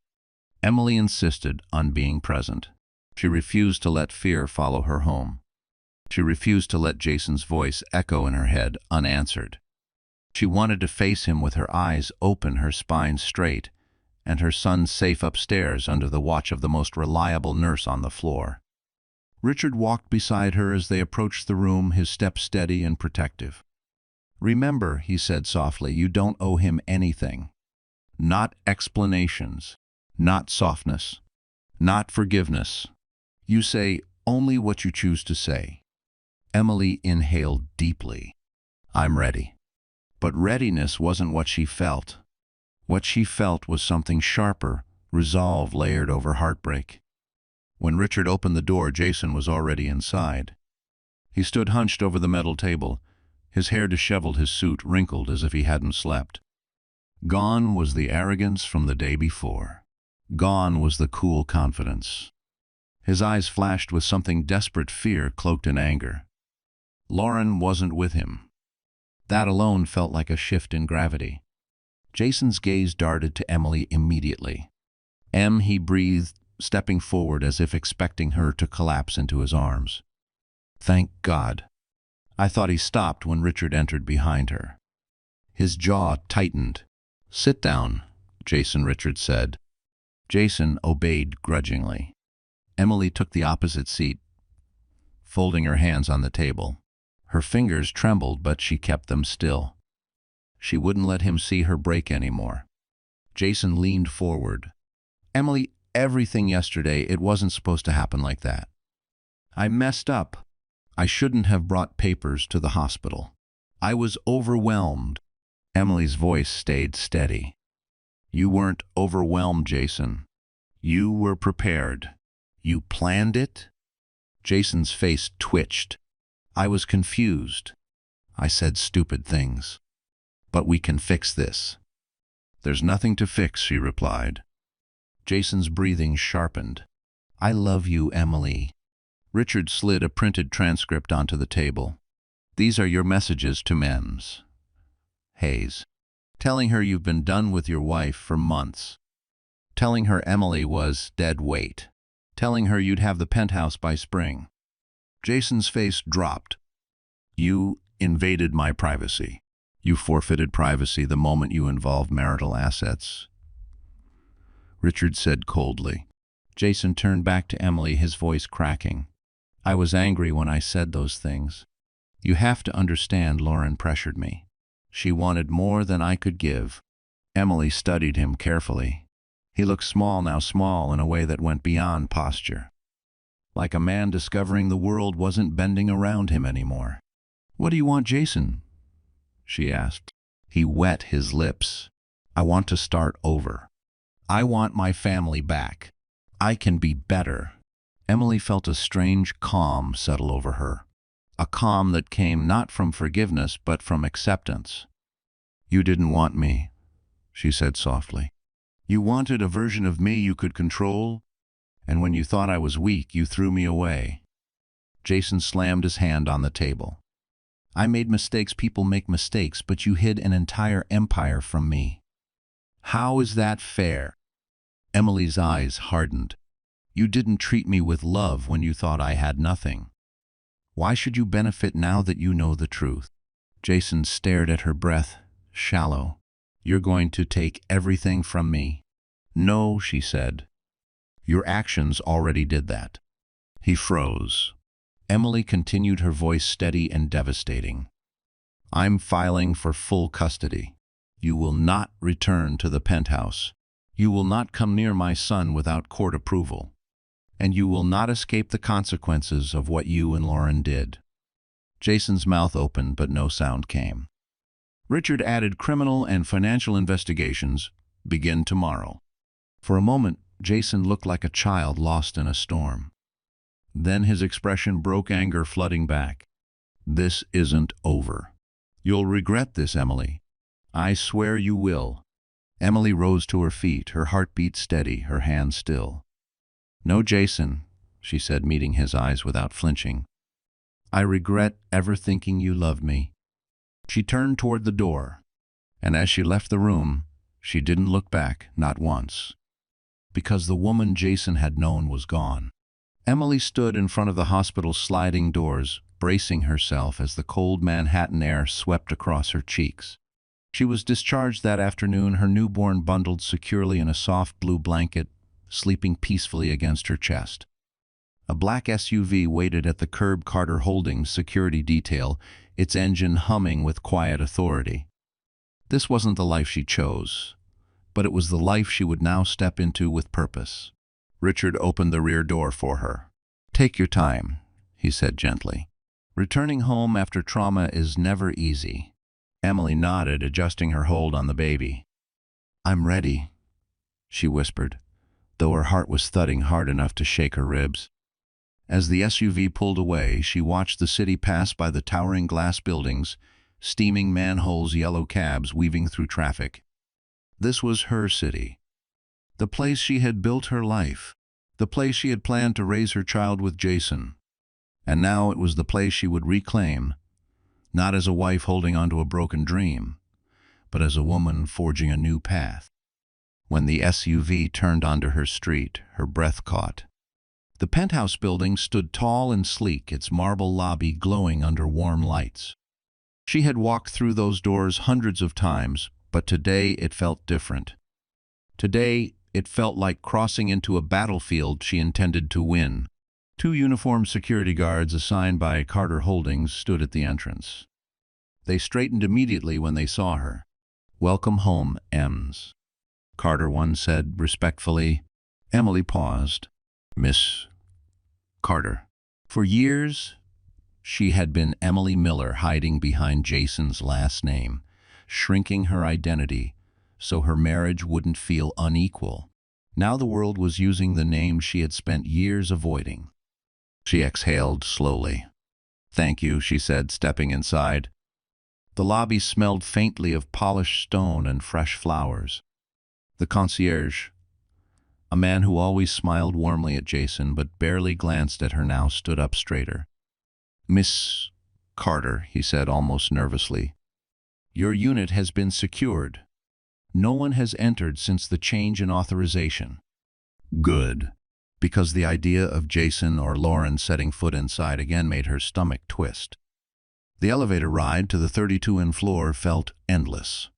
Emily insisted on being present. She refused to let fear follow her home. She refused to let Jason's voice echo in her head unanswered. She wanted to face him with her eyes open, her spine straight, and her son safe upstairs under the watch of the most reliable nurse on the floor. Richard walked beside her as they approached the room, his step steady and protective. Remember, he said softly, you don't owe him anything. Not explanations, not softness, not forgiveness. You say only what you choose to say. Emily inhaled deeply. I'm ready. But readiness wasn't what she felt. What she felt was something sharper, resolve layered over heartbreak. When Richard opened the door, Jason was already inside. He stood hunched over the metal table, his hair disheveled, his suit wrinkled as if he hadn't slept. Gone was the arrogance from the day before. Gone was the cool confidence. His eyes flashed with something desperate, fear cloaked in anger. Lauren wasn't with him. That alone felt like a shift in gravity. Jason's gaze darted to Emily immediately. Em, he breathed, stepping forward as if expecting her to collapse into his arms. Thank God. I thought he stopped when Richard entered behind her. His jaw tightened. Sit down, Jason, Richard said. Jason obeyed grudgingly. Emily took the opposite seat, folding her hands on the table. Her fingers trembled, but she kept them still. She wouldn't let him see her break anymore. Jason leaned forward. Emily, everything yesterday, it wasn't supposed to happen like that. I messed up. I shouldn't have brought papers to the hospital. I was overwhelmed. Emily's voice stayed steady. You weren't overwhelmed, Jason. You were prepared. You planned it? Jason's face twitched. I was confused. I said stupid things. But we can fix this. There's nothing to fix, she replied. Jason's breathing sharpened. I love you, Emily. Richard slid a printed transcript onto the table. These are your messages to Mems. Hayes. Telling her you've been done with your wife for months. Telling her Emily was dead weight. Telling her you'd have the penthouse by spring. Jason's face dropped. You invaded my privacy. You forfeited privacy the moment you involved marital assets. Richard said coldly. Jason turned back to Emily, his voice cracking. I was angry when I said those things. You have to understand, Lauren pressured me. She wanted more than I could give. Emily studied him carefully. He looked small now, small in a way that went beyond posture. Like a man discovering the world wasn't bending around him anymore. What do you want, Jason? She asked. He wet his lips. I want to start over. I want my family back. I can be better. Emily felt a strange calm settle over her. A calm that came not from forgiveness but from acceptance. You didn't want me, she said softly. You wanted a version of me you could control, and when you thought I was weak, you threw me away. Jason slammed his hand on the table. I made mistakes, people make mistakes, but you hid an entire empire from me. How is that fair? Emily's eyes hardened. You didn't treat me with love when you thought I had nothing. Why should you benefit now that you know the truth? Jason stared at her breath, shallow. You're going to take everything from me. No, she said. Your actions already did that. He froze. Emily continued, her voice steady and devastating. I'm filing for full custody. You will not return to the penthouse. You will not come near my son without court approval. And you will not escape the consequences of what you and Lauren did. Jason's mouth opened, but no sound came. Richard added, criminal and financial investigations begin tomorrow. For a moment, Jason looked like a child lost in a storm. Then his expression broke, anger flooding back. This isn't over. You'll regret this, Emily. I swear you will. Emily rose to her feet, her heartbeat steady, her hands still. No, Jason, she said, meeting his eyes without flinching. I regret ever thinking you loved me. She turned toward the door, and as she left the room, she didn't look back, not once. Because the woman Jason had known was gone. Emily stood in front of the hospital's sliding doors, bracing herself as the cold Manhattan air swept across her cheeks. She was discharged that afternoon, her newborn bundled securely in a soft blue blanket, sleeping peacefully against her chest. A black SUV waited at the curb, Carter Holdings security detail, its engine humming with quiet authority. This wasn't the life she chose, but it was the life she would now step into with purpose. Richard opened the rear door for her. Take your time, he said gently. Returning home after trauma is never easy. Emily nodded, adjusting her hold on the baby. I'm ready, she whispered, though her heart was thudding hard enough to shake her ribs. As the SUV pulled away, she watched the city pass by, the towering glass buildings, steaming manholes, yellow cabs weaving through traffic. This was her city. The place she had built her life. The place she had planned to raise her child with Jason. And now it was the place she would reclaim, not as a wife holding onto a broken dream, but as a woman forging a new path. When the SUV turned onto her street, her breath caught. The penthouse building stood tall and sleek, its marble lobby glowing under warm lights. She had walked through those doors hundreds of times, but today it felt different. Today it felt like crossing into a battlefield she intended to win. 2 uniformed security guards assigned by Carter Holdings stood at the entrance. They straightened immediately when they saw her. Welcome home, Ems, Carter, one said respectfully. Emily paused. Miss Carter. For years, she had been Emily Miller, hiding behind Jason's last name, shrinking her identity so her marriage wouldn't feel unequal. Now the world was using the name she had spent years avoiding. She exhaled slowly. "Thank you," she said, stepping inside. The lobby smelled faintly of polished stone and fresh flowers. The concierge, a man who always smiled warmly at Jason but barely glanced at her now, stood up straighter. "Miss Carter," he said almost nervously, "your unit has been secured. No one has entered since the change in authorization." Good, because the idea of Jason or Lauren setting foot inside again made her stomach twist. The elevator ride to the 32nd floor felt endless.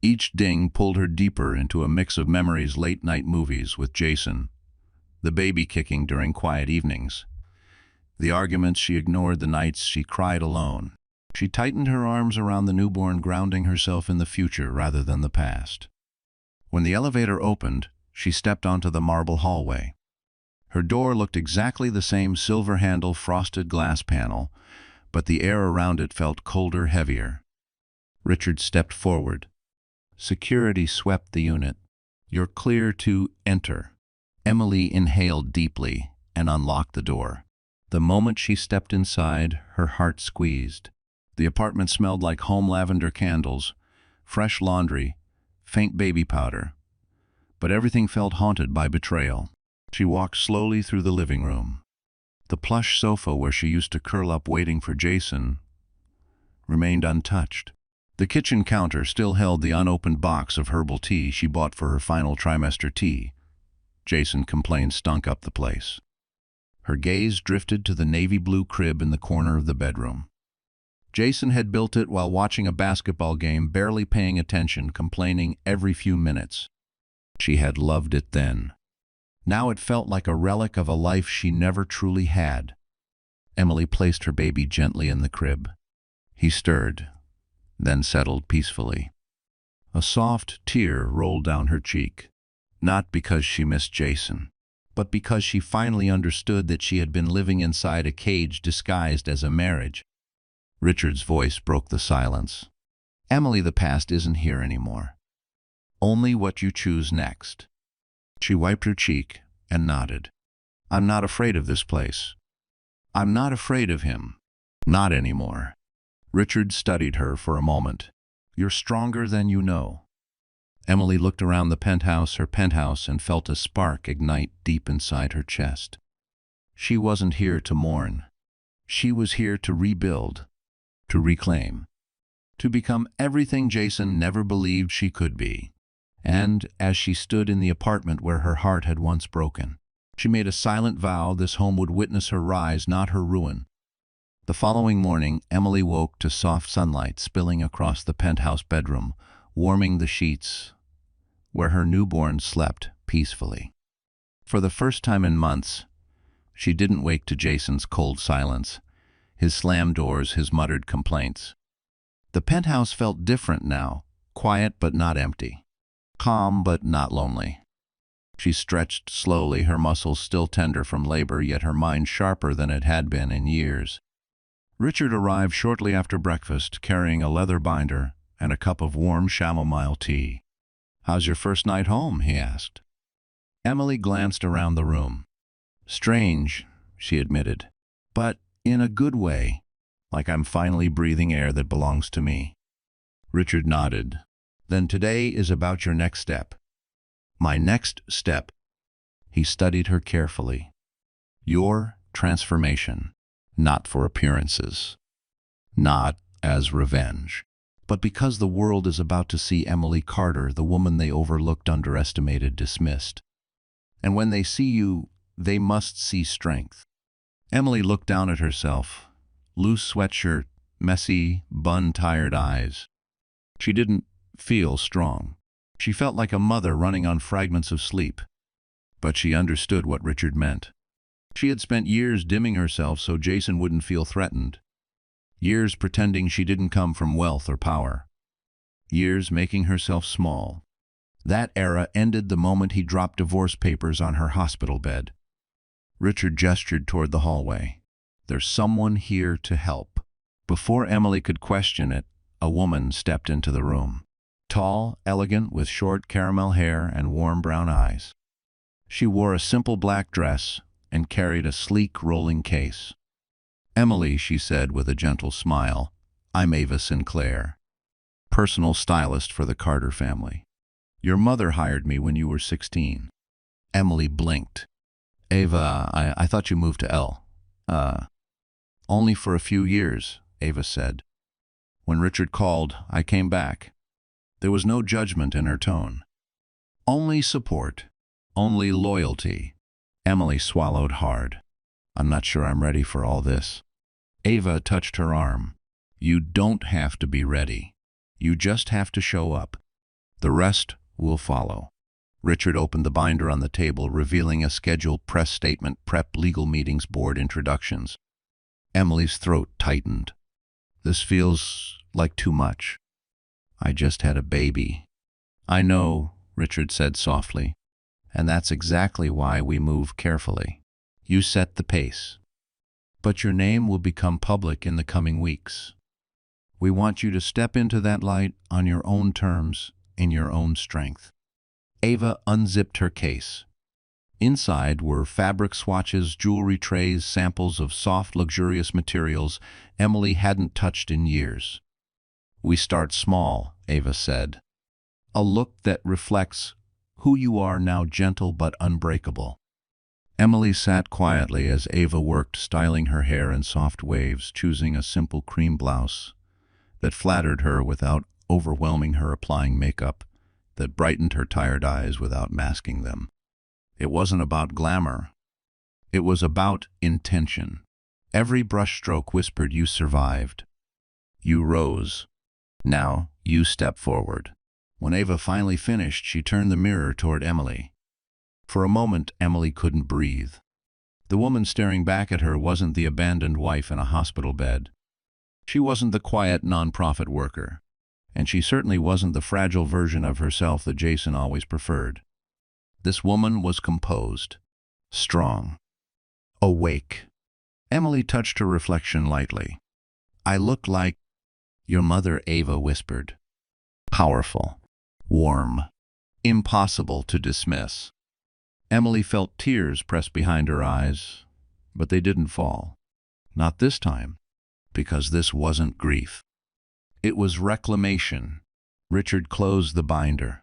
Each ding pulled her deeper into a mix of memories: late-night movies with Jason, the baby kicking during quiet evenings, the arguments she ignored, the nights she cried alone. She tightened her arms around the newborn, grounding herself in the future rather than the past. When the elevator opened, she stepped onto the marble hallway. Her door looked exactly the same: silver handle, frosted glass panel, but the air around it felt colder, heavier. Richard stepped forward. Security swept the unit. "You're clear to enter." Emily inhaled deeply and unlocked the door. The moment she stepped inside, her heart squeezed. The apartment smelled like home: lavender candles, fresh laundry, faint baby powder. But everything felt haunted by betrayal. She walked slowly through the living room. The plush sofa where she used to curl up waiting for Jason remained untouched. The kitchen counter still held the unopened box of herbal tea she bought for her final trimester tea. Jason complained stunk up the place. Her gaze drifted to the navy blue crib in the corner of the bedroom. Jason had built it while watching a basketball game, barely paying attention, complaining every few minutes. She had loved it then. Now it felt like a relic of a life she never truly had. Emily placed her baby gently in the crib. He stirred, then settled peacefully. A soft tear rolled down her cheek, not because she missed Jason, but because she finally understood that she had been living inside a cage disguised as a marriage. Richard's voice broke the silence. "Emily, the past isn't here anymore. Only what you choose next." She wiped her cheek and nodded. "I'm not afraid of this place. I'm not afraid of him. Not anymore." Richard studied her for a moment. "You're stronger than you know." Emily looked around her penthouse, and felt a spark ignite deep inside her chest. She wasn't here to mourn. She was here to rebuild, to reclaim, to become everything Jason never believed she could be. And as she stood in the apartment where her heart had once broken, she made a silent vow this home would witness her rise, not her ruin. The following morning, Emily woke to soft sunlight spilling across the penthouse bedroom, warming the sheets where her newborn slept peacefully. For the first time in months, she didn't wake to Jason's cold silence, his slammed doors, his muttered complaints. The penthouse felt different now, quiet but not empty, calm but not lonely. She stretched slowly, her muscles still tender from labor, yet her mind sharper than it had been in years. Richard arrived shortly after breakfast, carrying a leather binder and a cup of warm chamomile tea. "How's your first night home?" he asked. Emily glanced around the room. "Strange," she admitted, "but in a good way, like I'm finally breathing air that belongs to me." Richard nodded. "Then today is about your next step." "My next step?" He studied her carefully. "Your transformation, not for appearances, not as revenge, but because the world is about to see Emily Carter, the woman they overlooked, underestimated, dismissed. And when they see you, they must see strength." Emily looked down at herself. Loose sweatshirt, messy, bun-tired eyes. She didn't feel strong. She felt like a mother running on fragments of sleep. But she understood what Richard meant. She had spent years dimming herself so Jason wouldn't feel threatened. Years pretending she didn't come from wealth or power. Years making herself small. That era ended the moment he dropped divorce papers on her hospital bed. Richard gestured toward the hallway. There's someone here to help. Before Emily could question it, a woman stepped into the room. Tall, elegant, with short caramel hair and warm brown eyes. She wore a simple black dress and carried a sleek rolling case. "Emily," she said with a gentle smile, "I'm Ava Sinclair, personal stylist for the Carter family. Your mother hired me when you were 16. Emily blinked. "Ava, I thought you moved to L. Only for a few years," Ava said. "When Richard called, I came back." There was no judgment in her tone. Only support. Only loyalty. Emily swallowed hard. "I'm not sure I'm ready for all this." Ava touched her arm. "You don't have to be ready. You just have to show up. The rest will follow." Richard opened the binder on the table, revealing a scheduled press statement, prep, legal meetings, board introductions. Emily's throat tightened. "This feels like too much. I just had a baby." "I know," Richard said softly, "and that's exactly why we move carefully. You set the pace. But your name will become public in the coming weeks. We want you to step into that light on your own terms, in your own strength." Ava unzipped her case. Inside were fabric swatches, jewelry trays, samples of soft, luxurious materials Emily hadn't touched in years. "We start small," Ava said. "A look that reflects who you are now, gentle but unbreakable." Emily sat quietly as Ava worked, styling her hair in soft waves, choosing a simple cream blouse that flattered her without overwhelming her, applying makeup that brightened her tired eyes without masking them. It wasn't about glamour. It was about intention. Every brushstroke whispered, "You survived. You rose. Now you step forward." When Ava finally finished, she turned the mirror toward Emily. For a moment, Emily couldn't breathe. The woman staring back at her wasn't the abandoned wife in a hospital bed. She wasn't the quiet nonprofit worker. And she certainly wasn't the fragile version of herself that Jason always preferred. This woman was composed, strong, awake. Emily touched her reflection lightly. "I look like—" "Your mother," Ava whispered. Powerful, warm, impossible to dismiss. Emily felt tears press behind her eyes, but they didn't fall. Not this time, because this wasn't grief. It was reclamation. Richard closed the binder.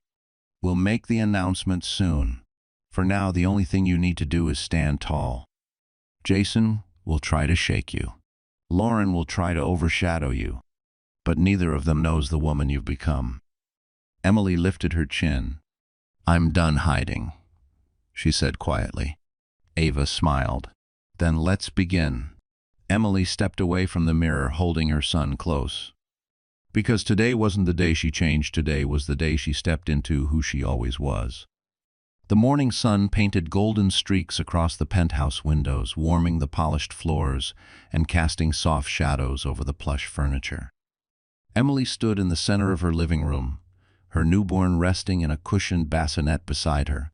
"We'll make the announcement soon. For now, the only thing you need to do is stand tall. Jason will try to shake you. Lauren will try to overshadow you. But neither of them knows the woman you've become." Emily lifted her chin. "I'm done hiding," she said quietly. Ava smiled. "Then let's begin." Emily stepped away from the mirror, holding her son close. Because today wasn't the day she changed, today was the day she stepped into who she always was. The morning sun painted golden streaks across the penthouse windows, warming the polished floors and casting soft shadows over the plush furniture. Emily stood in the center of her living room, her newborn resting in a cushioned bassinet beside her.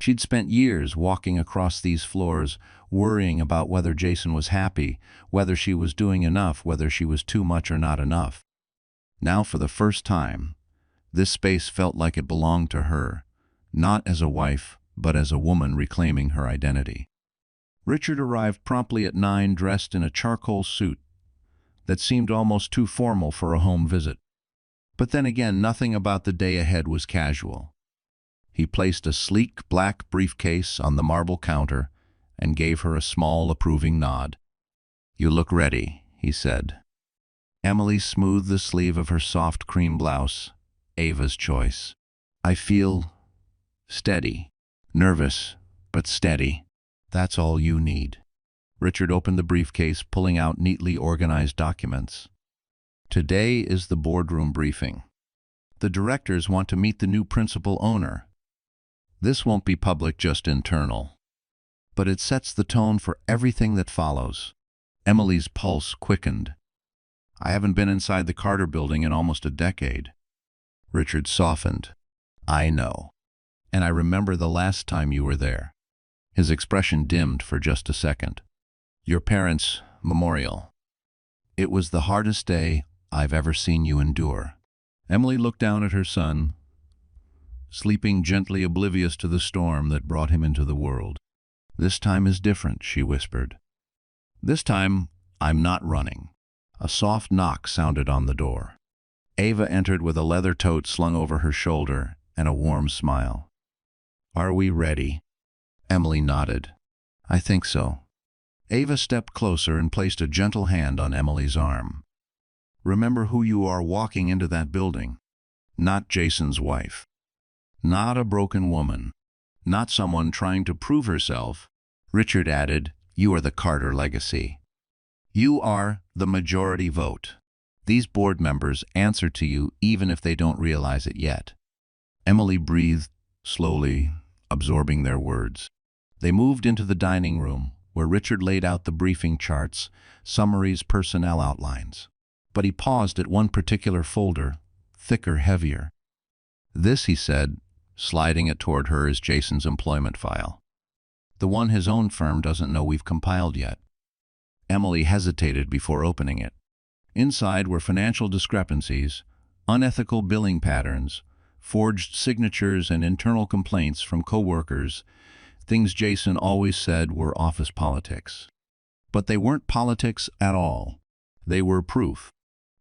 She'd spent years walking across these floors, worrying about whether Jason was happy, whether she was doing enough, whether she was too much or not enough. Now, for the first time, this space felt like it belonged to her, not as a wife, but as a woman reclaiming her identity. Richard arrived promptly at 9, dressed in a charcoal suit that seemed almost too formal for a home visit. But then again, nothing about the day ahead was casual. He placed a sleek black briefcase on the marble counter and gave her a small, approving nod. "You look ready," he said. Emily smoothed the sleeve of her soft cream blouse, Ava's choice. "I feel steady. Nervous, but steady. That's all you need." Richard opened the briefcase, pulling out neatly organized documents. "Today is the boardroom briefing. The directors want to meet the new principal owner. This won't be public, just internal. But it sets the tone for everything that follows." Emily's pulse quickened. "I haven't been inside the Carter building in almost a decade." Richard softened. "I know. And I remember the last time you were there." His expression dimmed for just a second. "Your parents Memorial. It was the hardest day I've ever seen you endure. Emily looked down at her son, sleeping gently oblivious to the storm that brought him into the world. This time is different, she whispered. This time, I'm not running. A soft knock sounded on the door. Ava entered with a leather tote slung over her shoulder and a warm smile. Are we ready? Emily nodded. I think so. Ava stepped closer and placed a gentle hand on Emily's arm. Remember who you are walking into that building. Not Jason's wife. Not a broken woman. Not someone trying to prove herself. Richard added, you are the Carter legacy. You are the majority vote. These board members answer to you even if they don't realize it yet. Emily breathed slowly, absorbing their words. They moved into the dining room, where Richard laid out the briefing charts, summaries, personnel outlines. But he paused at one particular folder, thicker, heavier. This, he said, sliding it toward her, is Jason's employment file. The one his own firm doesn't know we've compiled yet. Emily hesitated before opening it. Inside were financial discrepancies, unethical billing patterns, forged signatures, and internal complaints from coworkers, things Jason always said were office politics. But they weren't politics at all. They were proof.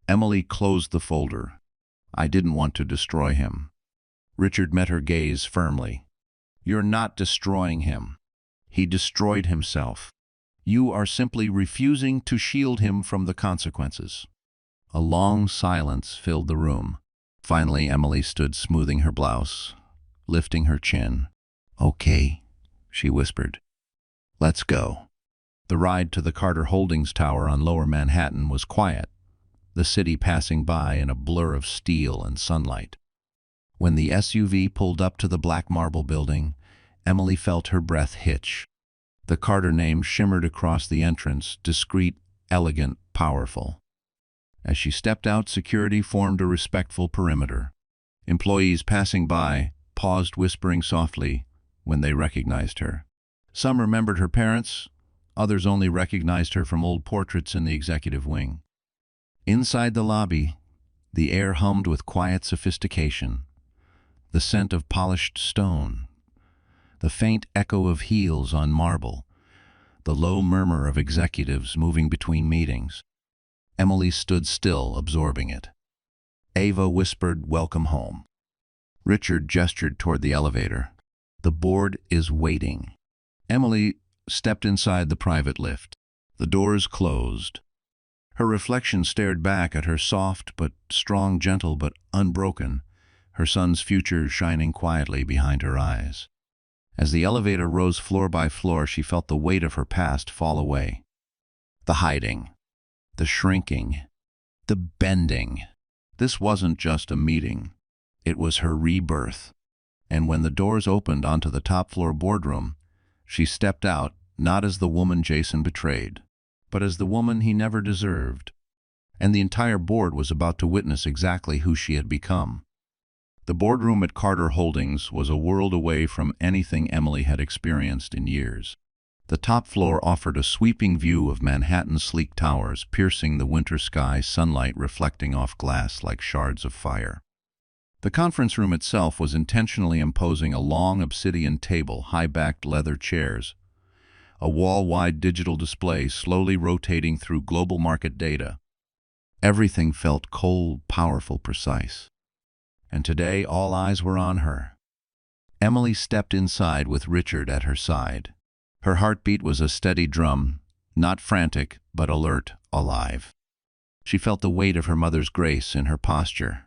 Emily closed the folder. I didn't want to destroy him. Richard met her gaze firmly. You're not destroying him. He destroyed himself. You are simply refusing to shield him from the consequences. A long silence filled the room. Finally, Emily stood smoothing her blouse, lifting her chin. Okay, she whispered. Let's go. The ride to the Carter Holdings Tower on Lower Manhattan was quiet, the city passing by in a blur of steel and sunlight. When the SUV pulled up to the black marble building, Emily felt her breath hitch. The Carter name shimmered across the entrance, discreet, elegant, powerful. As she stepped out, security formed a respectful perimeter. Employees passing by paused, whispering softly when they recognized her. Some remembered her parents, others only recognized her from old portraits in the executive wing. Inside the lobby, the air hummed with quiet sophistication. The scent of polished stone, the faint echo of heels on marble, the low murmur of executives moving between meetings. Emily stood still, absorbing it. Ava whispered, "Welcome home." Richard gestured toward the elevator. "The board is waiting." Emily stepped inside the private lift. The doors closed. Her reflection stared back at her, soft but strong, gentle but unbroken, her son's future shining quietly behind her eyes. As the elevator rose floor by floor, she felt the weight of her past fall away. The hiding, the shrinking, the bending. This wasn't just a meeting. It was her rebirth. And when the doors opened onto the top-floor boardroom, she stepped out, not as the woman Jason betrayed, but as the woman he never deserved. And the entire board was about to witness exactly who she had become. The boardroom at Carter Holdings was a world away from anything Emily had experienced in years. The top floor offered a sweeping view of Manhattan's sleek towers, piercing the winter sky, sunlight reflecting off glass like shards of fire. The conference room itself was intentionally imposing: a long obsidian table, high-backed leather chairs, a wall-wide digital display slowly rotating through global market data. Everything felt cold, powerful, precise. And today all eyes were on her. Emily stepped inside with Richard at her side. Her heartbeat was a steady drum, not frantic, but alert, alive. She felt the weight of her mother's grace in her posture,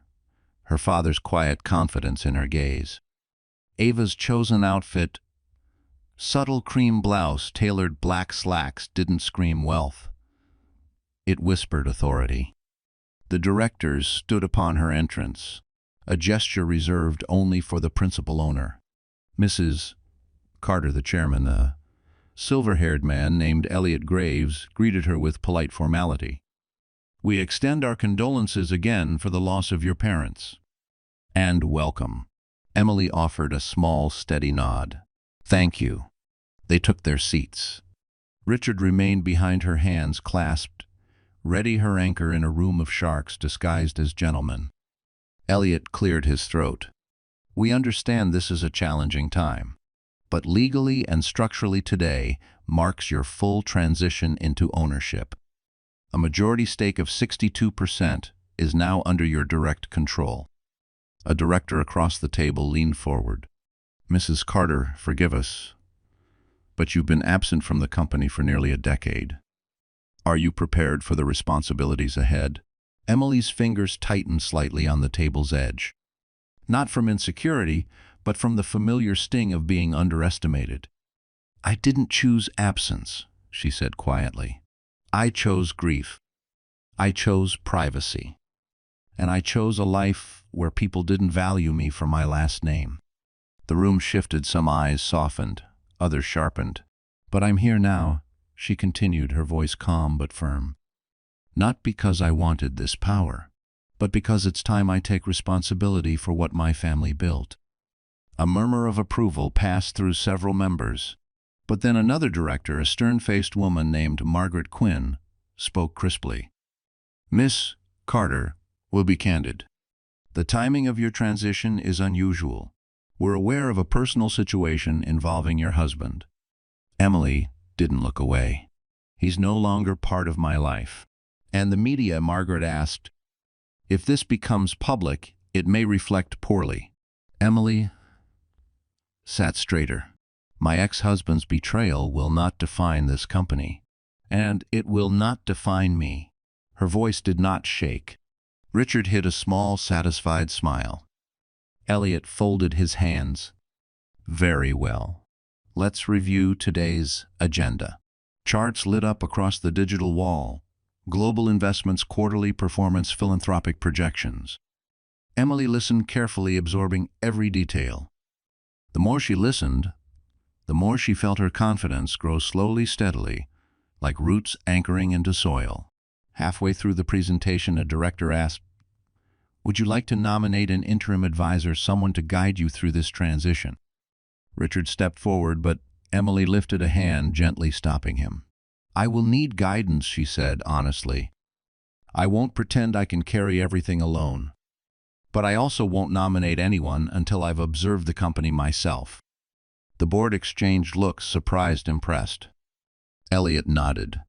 her father's quiet confidence in her gaze. Ava's chosen outfit, subtle cream blouse, tailored black slacks, didn't scream wealth. It whispered authority. The directors stood upon her entrance, a gesture reserved only for the principal owner. Mrs. Carter, the chairman, a silver-haired man named Elliot Graves, greeted her with polite formality. "We extend our condolences again for the loss of your parents." "And welcome." Emily offered a small, steady nod. "Thank you." They took their seats. Richard remained behind her, hands clasped, ready her anchor in a room of sharks disguised as gentlemen. Elliot cleared his throat. We understand this is a challenging time, but legally and structurally today marks your full transition into ownership. A majority stake of 62% is now under your direct control. A director across the table leaned forward. Mrs. Carter, forgive us, but you've been absent from the company for nearly a decade. Are you prepared for the responsibilities ahead? Emily's fingers tightened slightly on the table's edge. Not from insecurity, but from the familiar sting of being underestimated. I didn't choose absence, she said quietly. I chose grief. I chose privacy. And I chose a life where people didn't value me for my last name. The room shifted, some eyes softened, others sharpened. But I'm here now, she continued, her voice calm but firm. Not because I wanted this power, but because it's time I take responsibility for what my family built. A murmur of approval passed through several members, but then another director, a stern-faced woman named Margaret Quinn, spoke crisply. Miss Carter, we'll be candid. The timing of your transition is unusual. We're aware of a personal situation involving your husband. Emily didn't look away. He's no longer part of my life. And the media, Margaret asked, if this becomes public, it may reflect poorly. Emily sat straighter. My ex-husband's betrayal will not define this company, and it will not define me. Her voice did not shake. Richard hid a small, satisfied smile. Elliot folded his hands. Very well. Let's review today's agenda. Charts lit up across the digital wall. Global Investments Quarterly Performance Philanthropic Projections. Emily listened carefully, absorbing every detail. The more she listened, the more she felt her confidence grow slowly, steadily, like roots anchoring into soil. Halfway through the presentation, a director asked, would you like to nominate an interim advisor, someone to guide you through this transition? Richard stepped forward, but Emily lifted a hand, gently stopping him. I will need guidance, she said honestly. I won't pretend I can carry everything alone. But I also won't nominate anyone until I've observed the company myself. The board exchanged looks, surprised, impressed. Elliot nodded.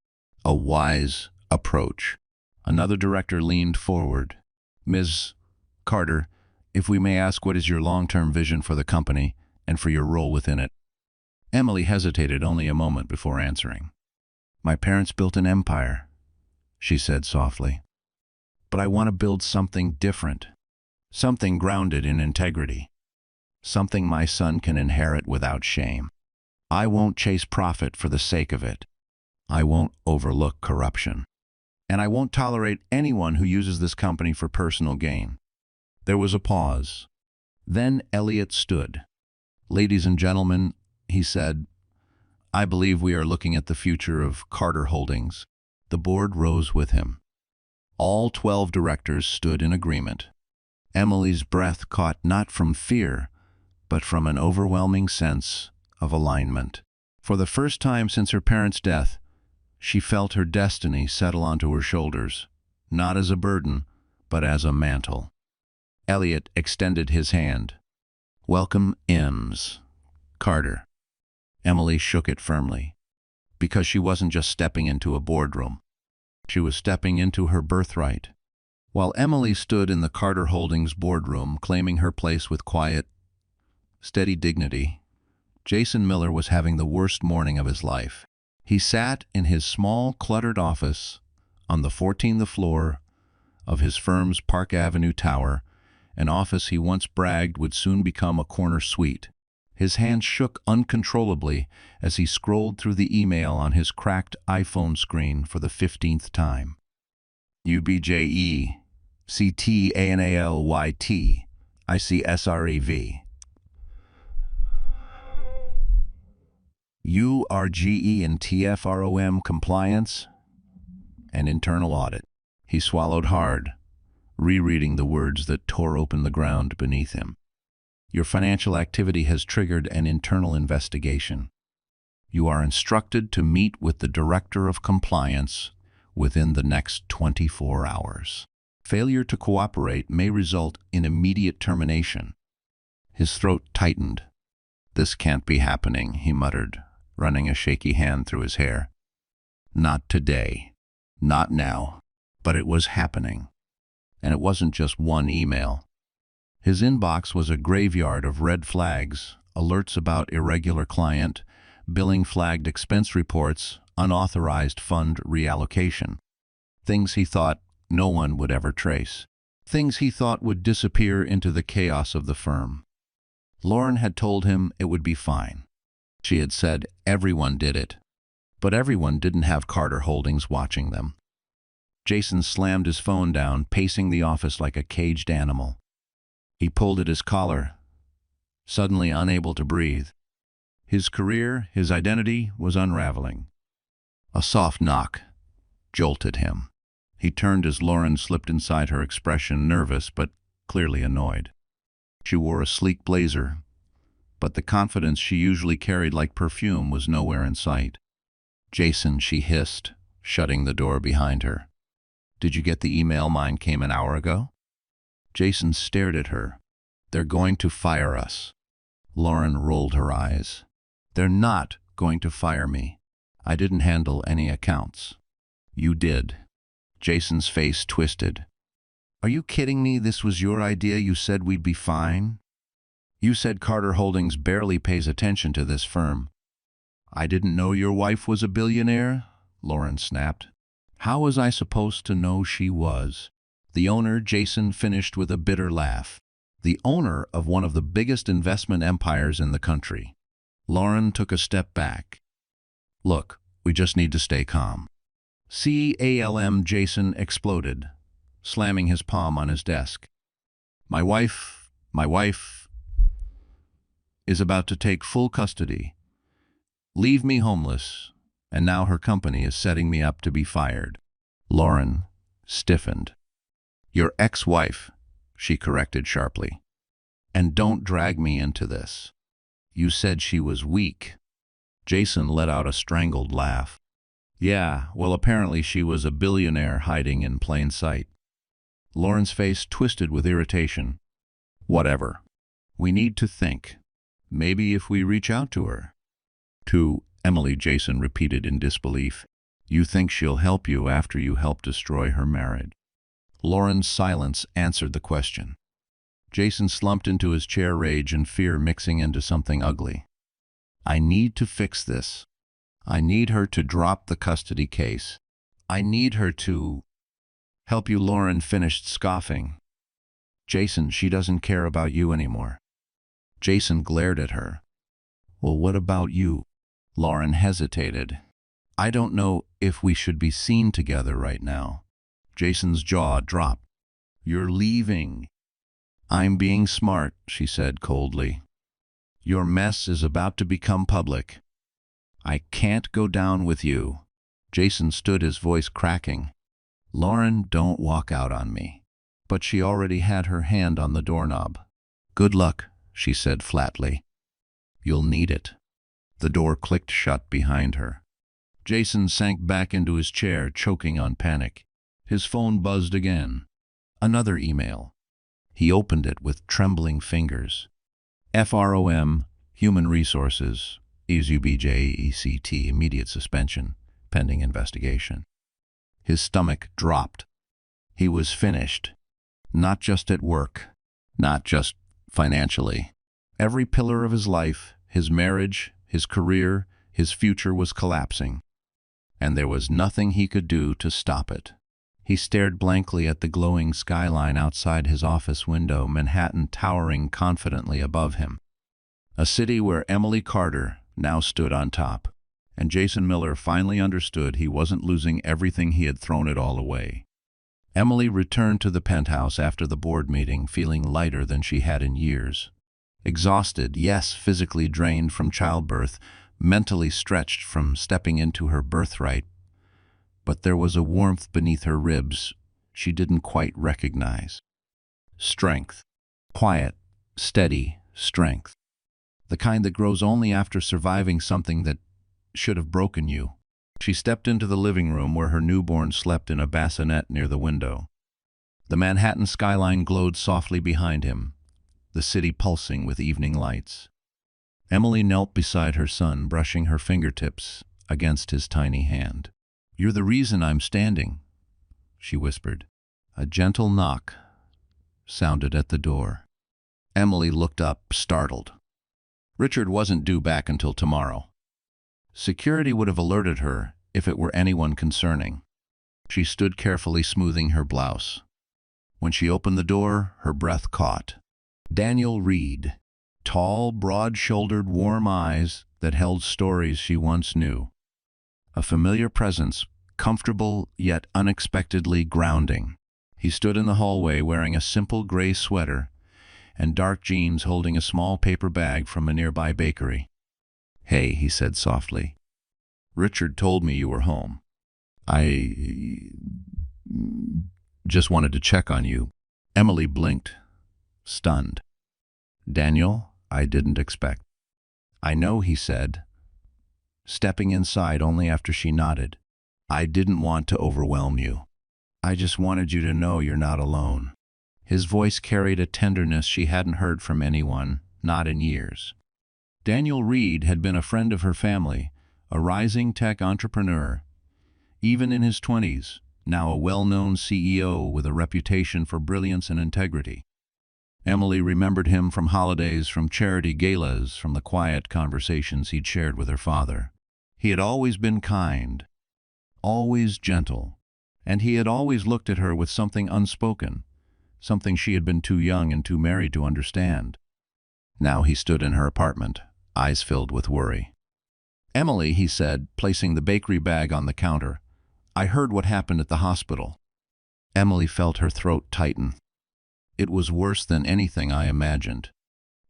A wise approach. Another director leaned forward. Ms. Carter, if we may ask, what is your long-term vision for the company and for your role within it? Emily hesitated only a moment before answering. My parents built an empire, she said softly. But I want to build something different, something grounded in integrity, something my son can inherit without shame. I won't chase profit for the sake of it. I won't overlook corruption. And I won't tolerate anyone who uses this company for personal gain. There was a pause. Then Elliot stood. Ladies and gentlemen, he said, I believe we are looking at the future of Carter Holdings. The board rose with him. All 12 directors stood in agreement. Emily's breath caught not from fear, but from an overwhelming sense of alignment. For the first time since her parents' death, she felt her destiny settle onto her shoulders, not as a burden, but as a mantle. Elliot extended his hand. Welcome, Ms. Carter. Emily shook it firmly, because she wasn't just stepping into a boardroom. She was stepping into her birthright. While Emily stood in the Carter Holdings boardroom, claiming her place with quiet, steady dignity, Jason Miller was having the worst morning of his life. He sat in his small, cluttered office on the 14th floor of his firm's Park Avenue tower, an office he once bragged would soon become a corner suite. His hands shook uncontrollably as he scrolled through the email on his cracked iPhone screen for the 15th time. UBJECTANALYT ICSREV URGE and TFROM compliance and internal audit. He swallowed hard, rereading the words that tore open the ground beneath him. Your financial activity has triggered an internal investigation. You are instructed to meet with the Director of Compliance within the next 24 hours. Failure to cooperate may result in immediate termination. His throat tightened. "This can't be happening," he muttered, running a shaky hand through his hair. Not today. Not now. But it was happening. And it wasn't just one email. His inbox was a graveyard of red flags, alerts about irregular client, billing flagged expense reports, unauthorized fund reallocation. Things he thought no one would ever trace. Things he thought would disappear into the chaos of the firm. Lauren had told him it would be fine. She had said everyone did it. But everyone didn't have Carter Holdings watching them. Jason slammed his phone down, pacing the office like a caged animal. He pulled at his collar, suddenly unable to breathe. His career, his identity, was unraveling. A soft knock jolted him. He turned as Lauren slipped inside, her expression nervous but clearly annoyed. She wore a sleek blazer, but the confidence she usually carried like perfume was nowhere in sight. "Jason," she hissed, shutting the door behind her. "Did you get the email? Mine came an hour ago." Jason stared at her. "They're going to fire us." Lauren rolled her eyes. "They're not going to fire me. I didn't handle any accounts." "You did." Jason's face twisted. "Are you kidding me? This was your idea. You said we'd be fine. You said Carter Holdings barely pays attention to this firm." "I didn't know your wife was a billionaire," Lauren snapped. "How was I supposed to know she was?" "The owner," Jason finished with a bitter laugh. "The owner of one of the biggest investment empires in the country." Lauren took a step back. "Look, we just need to stay calm." "Calm," Jason exploded, slamming his palm on his desk. My wife is about to take full custody, leave me homeless, and now her company is setting me up to be fired." Lauren stiffened. "Your ex-wife," she corrected sharply. "And don't drag me into this." "You said she was weak." Jason let out a strangled laugh. "Yeah, well, apparently she was a billionaire hiding in plain sight." Lauren's face twisted with irritation. "Whatever. We need to think. Maybe if we reach out to her." "To Emily," Jason repeated in disbelief. "You think she'll help you after you help destroy her marriage?" Lauren's silence answered the question. Jason slumped into his chair, rage and fear mixing into something ugly. "I need to fix this. I need her to drop the custody case. I need her to help you." Lauren finished scoffing. "Jason, she doesn't care about you anymore." Jason glared at her. "Well, what about you?" Lauren hesitated. "I don't know if we should be seen together right now." Jason's jaw dropped. "You're leaving." "I'm being smart," she said coldly. "Your mess is about to become public. I can't go down with you." Jason stood, his voice cracking. "Lauren, don't walk out on me." But she already had her hand on the doorknob. "Good luck," she said flatly. "You'll need it." The door clicked shut behind her. Jason sank back into his chair, choking on panic. His phone buzzed again. Another email. He opened it with trembling fingers. "FROM, Human Resources, EZUBJECT, immediate suspension, pending investigation." His stomach dropped. He was finished. Not just at work, not just financially. Every pillar of his life, his marriage, his career, his future was collapsing. And there was nothing he could do to stop it. He stared blankly at the glowing skyline outside his office window, Manhattan towering confidently above him. A city where Emily Carter now stood on top. And Jason Miller finally understood he wasn't losing everything, he had thrown it all away. Emily returned to the penthouse after the board meeting, feeling lighter than she had in years. Exhausted, yes, physically drained from childbirth, mentally stretched from stepping into her birthright. But there was a warmth beneath her ribs she didn't quite recognize. Strength. Quiet, steady strength. The kind that grows only after surviving something that should have broken you." She stepped into the living room where her newborn slept in a bassinet near the window. The Manhattan skyline glowed softly behind him, the city pulsing with evening lights. Emily knelt beside her son, brushing her fingertips against his tiny hand. "You're the reason I'm standing," she whispered. A gentle knock sounded at the door. Emily looked up, startled. Richard wasn't due back until tomorrow. Security would have alerted her if it were anyone concerning. She stood carefully smoothing her blouse. When she opened the door, her breath caught. Daniel Reed, tall, broad-shouldered, warm eyes that held stories she once knew. A familiar presence, comfortable yet unexpectedly grounding. He stood in the hallway wearing a simple gray sweater and dark jeans, holding a small paper bag from a nearby bakery. "Hey," he said softly. "Richard told me you were home. I just wanted to check on you." Emily blinked, stunned. "Daniel, I didn't expect." "I know," he said, stepping inside only after she nodded. "I didn't want to overwhelm you. I just wanted you to know you're not alone." His voice carried a tenderness she hadn't heard from anyone, not in years. Daniel Reed had been a friend of her family, a rising tech entrepreneur. Even in his 20s, now a well-known CEO with a reputation for brilliance and integrity. Emily remembered him from holidays, from charity galas, from the quiet conversations he'd shared with her father. He had always been kind, always gentle, and he had always looked at her with something unspoken, something she had been too young and too married to understand. Now he stood in her apartment, eyes filled with worry. "Emily," he said, placing the bakery bag on the counter, "I heard what happened at the hospital." Emily felt her throat tighten. "It was worse than anything I imagined."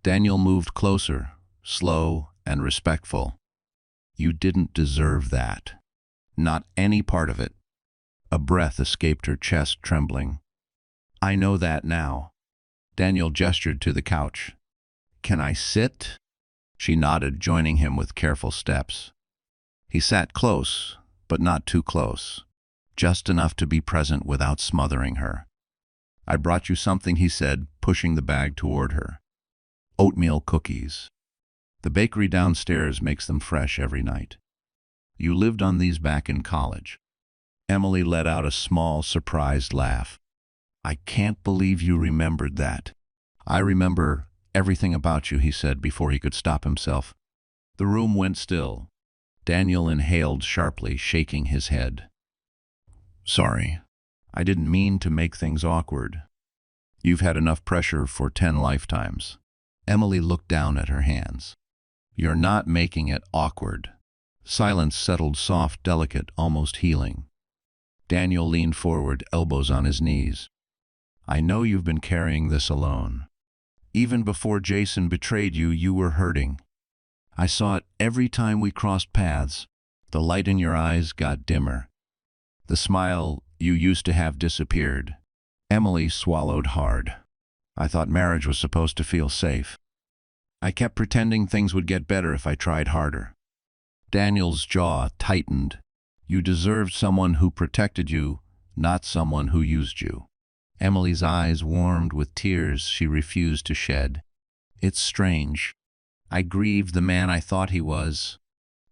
Daniel moved closer, slow and respectful. "You didn't deserve that. Not any part of it." A breath escaped her chest, trembling. "I know that now." Daniel gestured to the couch. "Can I sit?" She nodded, joining him with careful steps. He sat close, but not too close, just enough to be present without smothering her. "I brought you something," he said, pushing the bag toward her. "Oatmeal cookies. The bakery downstairs makes them fresh every night. You lived on these back in college." Emily let out a small, surprised laugh. "I can't believe you remembered that." "I remember everything about you," he said before he could stop himself. The room went still. Daniel inhaled sharply, shaking his head. "Sorry. I didn't mean to make things awkward. You've had enough pressure for 10 lifetimes." Emily looked down at her hands. "You're not making it awkward." Silence settled, soft, delicate, almost healing. Daniel leaned forward, elbows on his knees. "I know you've been carrying this alone. Even before Jason betrayed you, you were hurting. I saw it every time we crossed paths. The light in your eyes got dimmer. The smile you used to have disappeared." Emily swallowed hard. "I thought marriage was supposed to feel safe. I kept pretending things would get better if I tried harder." Daniel's jaw tightened. "You deserved someone who protected you, not someone who used you." Emily's eyes warmed with tears she refused to shed. "It's strange. I grieved the man I thought he was.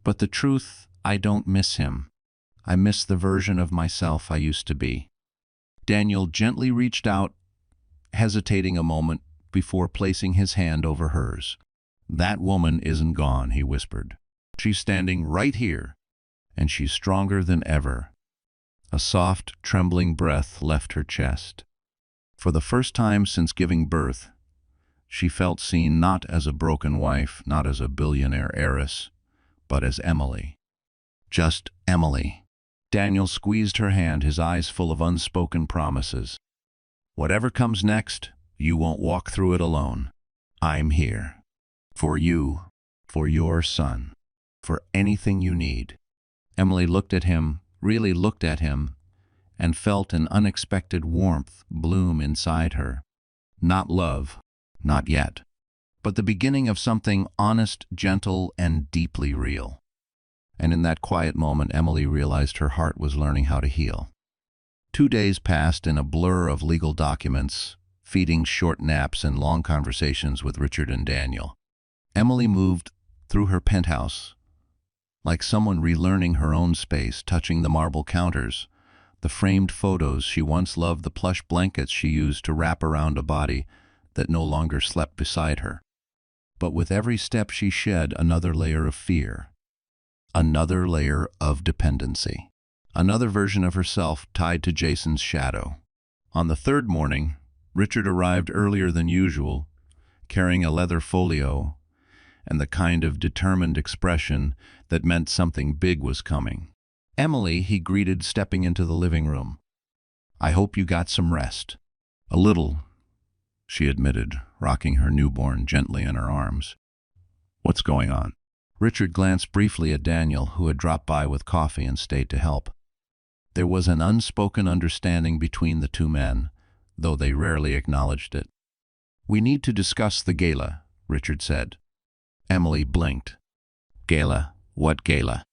But the truth, I don't miss him. I miss the version of myself I used to be." Daniel gently reached out, hesitating a moment before placing his hand over hers. "That woman isn't gone," he whispered. "She's standing right here, and she's stronger than ever." A soft, trembling breath left her chest. For the first time since giving birth, she felt seen, not as a broken wife, not as a billionaire heiress, but as Emily. Just Emily. Daniel squeezed her hand, his eyes full of unspoken promises. "Whatever comes next, you won't walk through it alone. I'm here. For you, for your son, for anything you need." Emily looked at him, really looked at him, and felt an unexpected warmth bloom inside her. Not love, not yet, but the beginning of something honest, gentle, and deeply real. and in that quiet moment Emily realized her heart was learning how to heal. 2 days passed in a blur of legal documents, feeding short naps and long conversations with Richard and Daniel. Emily moved through her penthouse, like someone relearning her own space, touching the marble counters, the framed photos she once loved, the plush blankets she used to wrap around a body that no longer slept beside her. But with every step she shed another layer of fear, another layer of dependency, another version of herself tied to Jason's shadow. On the third morning, Richard arrived earlier than usual, carrying a leather folio and the kind of determined expression that meant something big was coming. Emily, he greeted, stepping into the living room. "I hope you got some rest." "A little," she admitted, rocking her newborn gently in her arms. "What's going on?" Richard glanced briefly at Daniel, who had dropped by with coffee and stayed to help. There was an unspoken understanding between the two men, though they rarely acknowledged it. "We need to discuss the gala," Richard said. Emily blinked. "Gala? What gala?"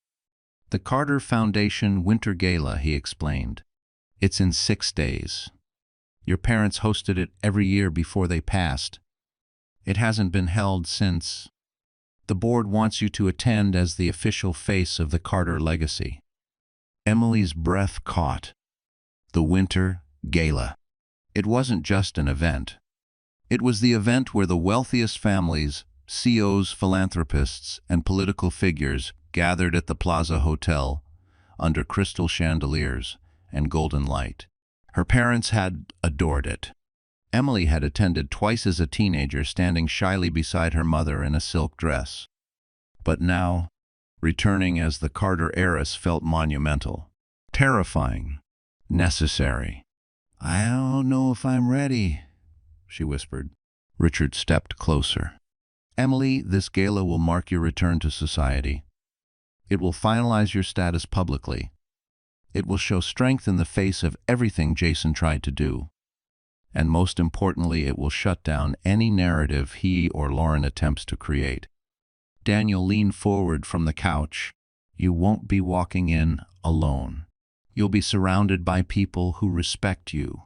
"The Carter Foundation Winter Gala," he explained. "It's in 6 days. Your parents hosted it every year before they passed. It hasn't been held since. The board wants you to attend as the official face of the Carter legacy." Emily's breath caught. The Winter Gala. It wasn't just an event. It was the event where the wealthiest families, CEOs, philanthropists, and political figures gathered at the Plaza Hotel under crystal chandeliers and golden light. Her parents had adored it. Emily had attended twice as a teenager, standing shyly beside her mother in a silk dress. But now, returning as the Carter heiress felt monumental, terrifying, necessary. "I don't know if I'm ready," she whispered. Richard stepped closer. "Emily, this gala will mark your return to society. It will finalize your status publicly. It will show strength in the face of everything Jason tried to do. And most importantly, it will shut down any narrative he or Lauren attempts to create." Daniel leaned forward from the couch. "You won't be walking in alone. You'll be surrounded by people who respect you,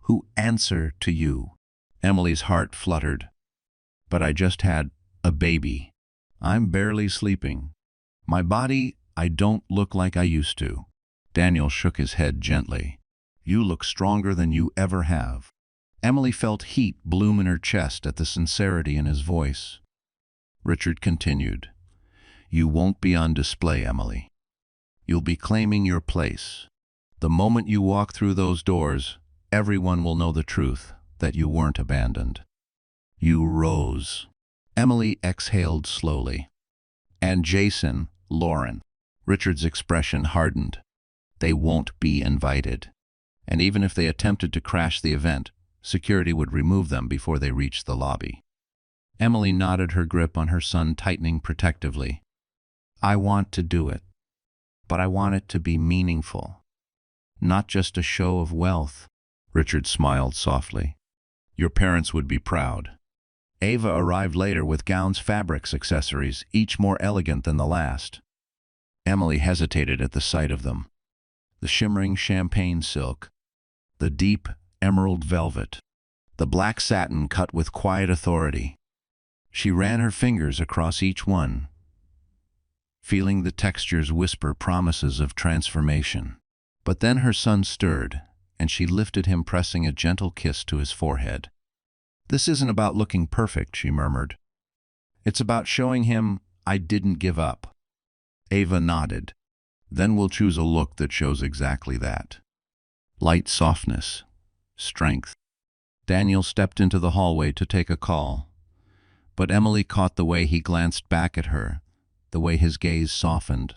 who answer to you." Emily's heart fluttered. "But I just had a baby. I'm barely sleeping. My body, I don't look like I used to." Daniel shook his head gently. "You look stronger than you ever have." Emily felt heat bloom in her chest at the sincerity in his voice. Richard continued, "You won't be on display, Emily. You'll be claiming your place. The moment you walk through those doors, everyone will know the truth, that you weren't abandoned. You rose." Emily exhaled slowly. "And Jason, Lauren." Richard's expression hardened. "They won't be invited. And even if they attempted to crash the event, security would remove them before they reached the lobby." Emily nodded, her grip on her son tightening protectively. "I want to do it, but I want it to be meaningful. Not just a show of wealth." Richard smiled softly. "Your parents would be proud." Ava arrived later with gowns, fabrics, accessories, each more elegant than the last. Emily hesitated at the sight of them. The shimmering champagne silk, the deep emerald velvet, the black satin cut with quiet authority. She ran her fingers across each one, feeling the textures whisper promises of transformation. But then her son stirred, and she lifted him, pressing a gentle kiss to his forehead. "This isn't about looking perfect," she murmured. "It's about showing him I didn't give up." Ava nodded. "Then we'll choose a look that shows exactly that. Light softness, strength." Daniel stepped into the hallway to take a call, but Emily caught the way he glanced back at her, the way his gaze softened,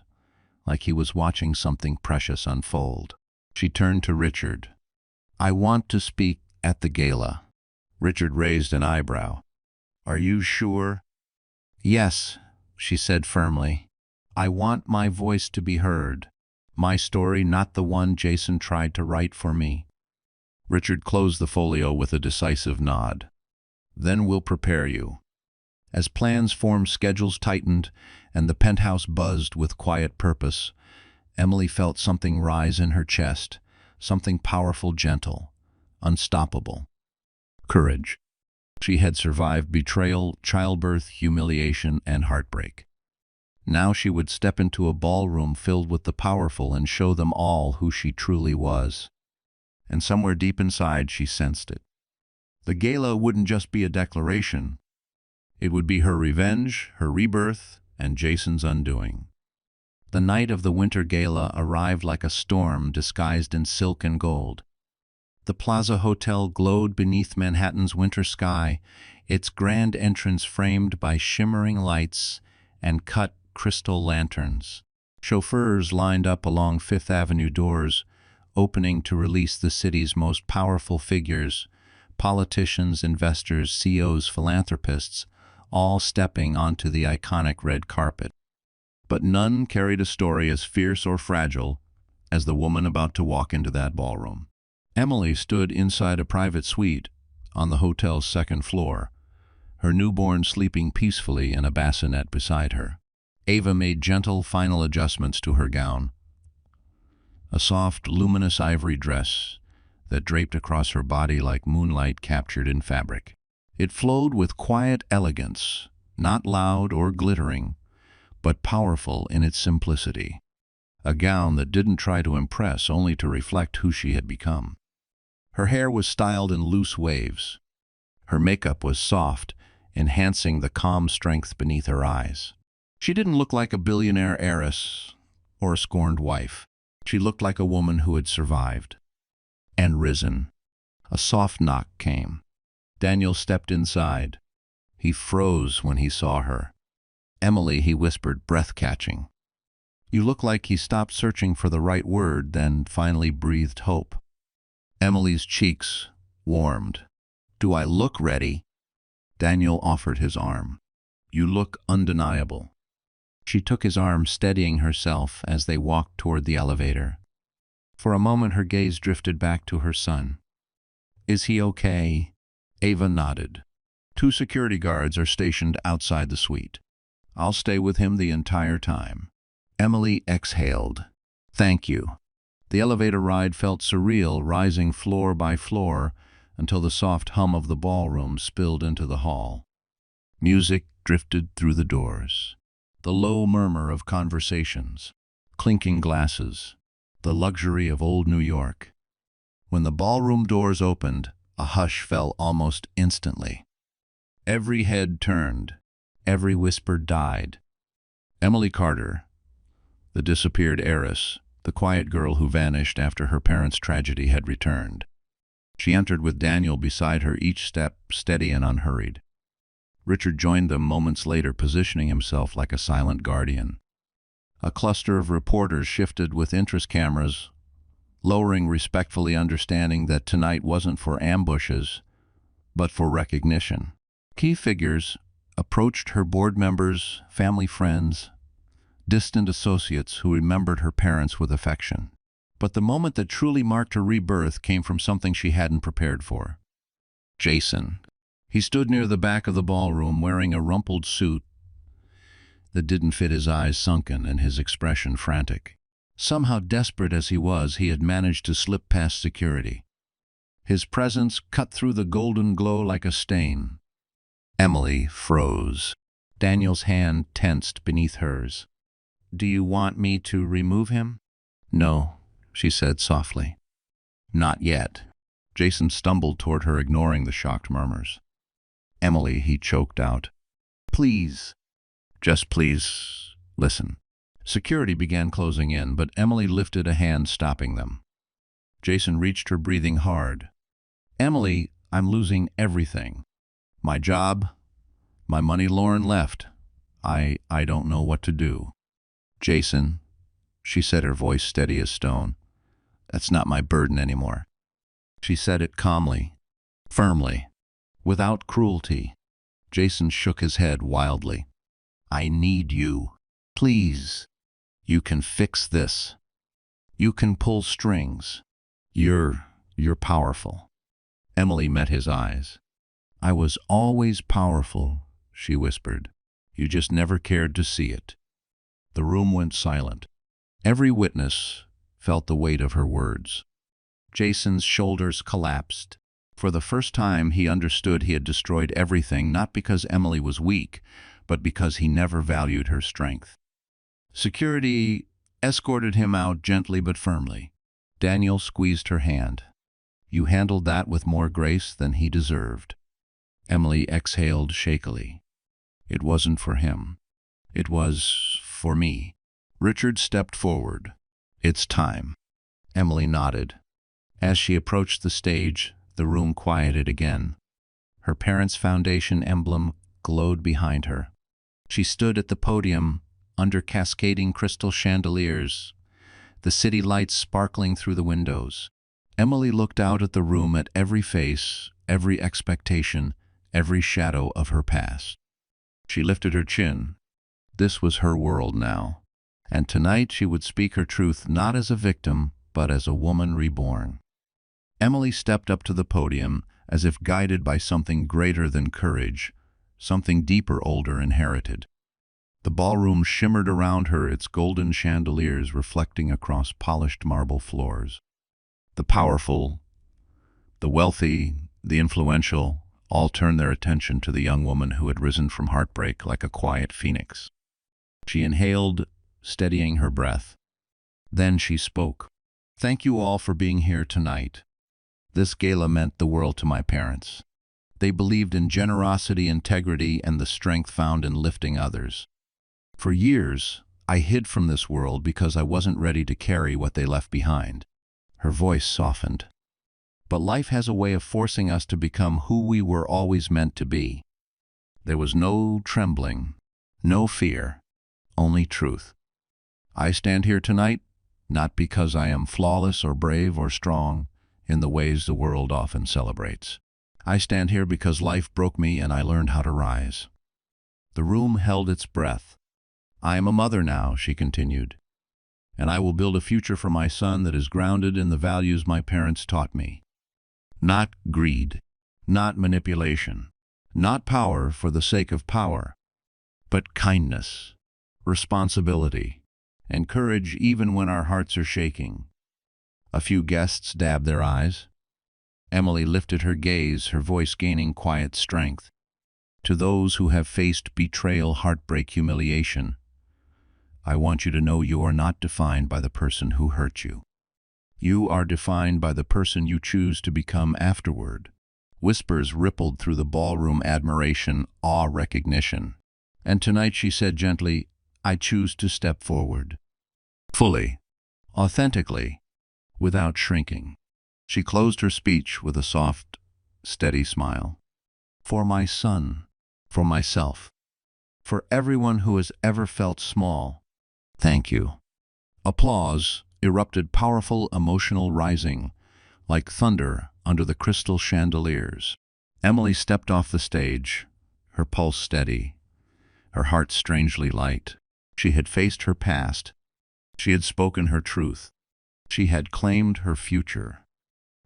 like he was watching something precious unfold. She turned to Richard. "I want to speak at the gala." Richard raised an eyebrow. "Are you sure?" "Yes," she said firmly. "I want my voice to be heard. My story, not the one Jason tried to write for me." Richard closed the folio with a decisive nod. "Then we'll prepare you. As plans formed, schedules tightened, and the penthouse buzzed with quiet purpose, Emily felt something rise in her chest, something powerful, gentle, unstoppable. Courage. She had survived betrayal, childbirth, humiliation, and heartbreak. Now she would step into a ballroom filled with the powerful and show them all who she truly was. And somewhere deep inside she sensed it. The gala wouldn't just be a declaration. It would be her revenge, her rebirth, and Jason's undoing. The night of the winter gala arrived like a storm disguised in silk and gold. The Plaza Hotel glowed beneath Manhattan's winter sky, its grand entrance framed by shimmering lights and cut crystal lanterns. Chauffeurs lined up along Fifth Avenue doors, opening to release the city's most powerful figures, politicians, investors, CEOs, philanthropists, all stepping onto the iconic red carpet. But none carried a story as fierce or fragile as the woman about to walk into that ballroom. Emily stood inside a private suite on the hotel's second floor, her newborn sleeping peacefully in a bassinet beside her. Ava made gentle final adjustments to her gown, a soft, luminous ivory dress that draped across her body like moonlight captured in fabric. It flowed with quiet elegance, not loud or glittering, but powerful in its simplicity. A gown that didn't try to impress, only to reflect who she had become. Her hair was styled in loose waves. Her makeup was soft, enhancing the calm strength beneath her eyes. She didn't look like a billionaire heiress or a scorned wife. She looked like a woman who had survived and risen. A soft knock came. Daniel stepped inside. He froze when he saw her. "Emily," he whispered, breath-catching. "You look like he stopped searching for the right word, then finally breathed hope." Emily's cheeks warmed. "Do I look ready?" Daniel offered his arm. "You look undeniable." She took his arm, steadying herself as they walked toward the elevator. For a moment her gaze drifted back to her son. "Is he okay?" Ava nodded. "2 security guards are stationed outside the suite. I'll stay with him the entire time." Emily exhaled. "Thank you." The elevator ride felt surreal, rising floor by floor until the soft hum of the ballroom spilled into the hall. Music drifted through the doors. The low murmur of conversations, clinking glasses, the luxury of old New York. When the ballroom doors opened, a hush fell almost instantly. Every head turned, every whisper died. Emily Carter, the disappeared heiress, the quiet girl who vanished after her parents' tragedy, had returned. She entered with Daniel beside her, each step steady and unhurried. Richard joined them moments later, positioning himself like a silent guardian. A cluster of reporters shifted with interest cameras, lowering respectfully, understanding that tonight wasn't for ambushes, but for recognition. Key figures approached her: board members, family friends, distant associates who remembered her parents with affection. But the moment that truly marked her rebirth came from something she hadn't prepared for. Jason. He stood near the back of the ballroom, wearing a rumpled suit that didn't fit, his eyes sunken and his expression frantic. Somehow, desperate as he was, he had managed to slip past security. His presence cut through the golden glow like a stain. Emily froze. Daniel's hand tensed beneath hers. "Do you want me to remove him?" "No," she said softly. "Not yet." Jason stumbled toward her, ignoring the shocked murmurs. "Emily," he choked out. "Please." "Just please, listen." Security began closing in, but Emily lifted a hand, stopping them. Jason reached her, breathing hard. "Emily, I'm losing everything. My job, my money. Lauren left. I don't know what to do." "Jason," she said, her voice steady as stone, "that's not my burden anymore." She said it calmly, firmly, without cruelty. Jason shook his head wildly. "I need you. Please. You can fix this. You can pull strings. You're powerful." Emily met his eyes. "I was always powerful," she whispered. "You just never cared to see it." The room went silent. Every witness felt the weight of her words. Jason's shoulders collapsed. For the first time, he understood he had destroyed everything, not because Emily was weak, but because he never valued her strength. Security escorted him out gently but firmly. Daniel squeezed her hand. "You handled that with more grace than he deserved." Emily exhaled shakily. "It wasn't for him. It was for me." Richard stepped forward. "It's time." Emily nodded. As she approached the stage, the room quieted again. Her parents' foundation emblem glowed behind her. She stood at the podium, under cascading crystal chandeliers, the city lights sparkling through the windows. Emily looked out at the room, at every face, every expectation, every shadow of her past. She lifted her chin. This was her world now, and tonight she would speak her truth not as a victim, but as a woman reborn. Emily stepped up to the podium, as if guided by something greater than courage, something deeper, older, inherited. The ballroom shimmered around her, its golden chandeliers reflecting across polished marble floors. The powerful, the wealthy, the influential, all turned their attention to the young woman who had risen from heartbreak like a quiet phoenix. She inhaled, steadying her breath. Then she spoke. "Thank you all for being here tonight. This gala meant the world to my parents. They believed in generosity, integrity, and the strength found in lifting others. For years, I hid from this world because I wasn't ready to carry what they left behind." Her voice softened. "But life has a way of forcing us to become who we were always meant to be." There was no trembling, no fear, only truth. "I stand here tonight, not because I am flawless or brave or strong, in the ways the world often celebrates. I stand here because life broke me and I learned how to rise." The room held its breath. "I am a mother now," she continued, "and I will build a future for my son that is grounded in the values my parents taught me. Not greed, not manipulation, not power for the sake of power, but kindness, responsibility, and courage even when our hearts are shaking." A few guests dabbed their eyes. Emily lifted her gaze, her voice gaining quiet strength. "To those who have faced betrayal, heartbreak, humiliation, I want you to know you are not defined by the person who hurt you. You are defined by the person you choose to become afterward." Whispers rippled through the ballroom, admiration, awe, recognition. "And tonight," she said gently, "I choose to step forward. Fully, authentically, without shrinking." She closed her speech with a soft, steady smile. "For my son, for myself, for everyone who has ever felt small, thank you." Applause erupted, powerful, emotional, rising, like thunder under the crystal chandeliers. Emily stepped off the stage, her pulse steady, her heart strangely light. She had faced her past. She had spoken her truth. She had claimed her future.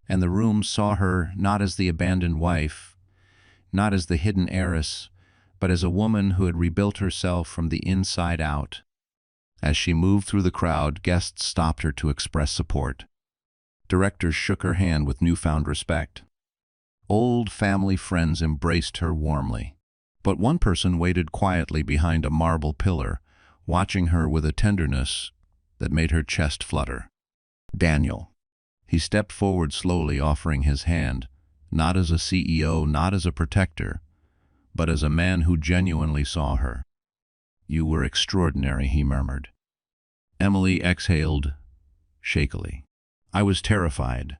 And the room saw her not as the abandoned wife, not as the hidden heiress, but as a woman who had rebuilt herself from the inside out. As she moved through the crowd, guests stopped her to express support. Directors shook her hand with newfound respect. Old family friends embraced her warmly. But one person waited quietly behind a marble pillar, watching her with a tenderness that made her chest flutter. Daniel. He stepped forward slowly, offering his hand, not as a CEO, not as a protector, but as a man who genuinely saw her. "You were extraordinary," he murmured. Emily exhaled shakily. "I was terrified."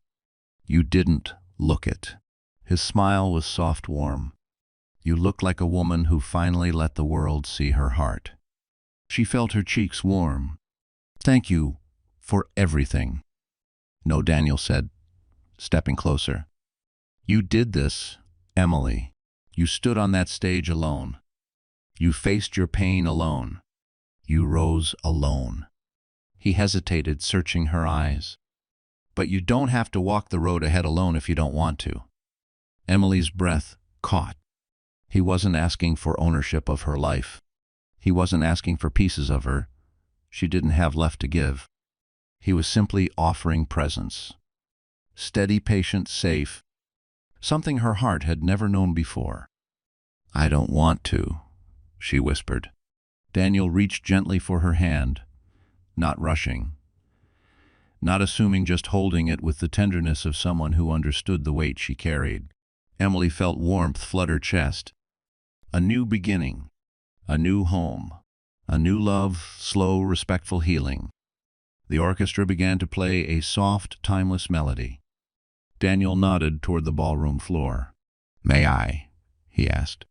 "You didn't look it." His smile was soft, warm. "You looked like a woman who finally let the world see her heart." She felt her cheeks warm. "Thank you for everything." "No," Daniel said, stepping closer. "You did this, Emily. You stood on that stage alone. You faced your pain alone. You rose alone." He hesitated, searching her eyes. "But you don't have to walk the road ahead alone if you don't want to." Emily's breath caught. He wasn't asking for ownership of her life. He wasn't asking for pieces of her she didn't have left to give. He was simply offering presence. Steady, patient, safe, something her heart had never known before. "I don't want to," she whispered. Daniel reached gently for her hand, not rushing, not assuming, just holding it with the tenderness of someone who understood the weight she carried. Emily felt warmth flood her chest. A new beginning, a new home, a new love, slow, respectful healing. The orchestra began to play a soft, timeless melody. Daniel nodded toward the ballroom floor. "May I?" he asked.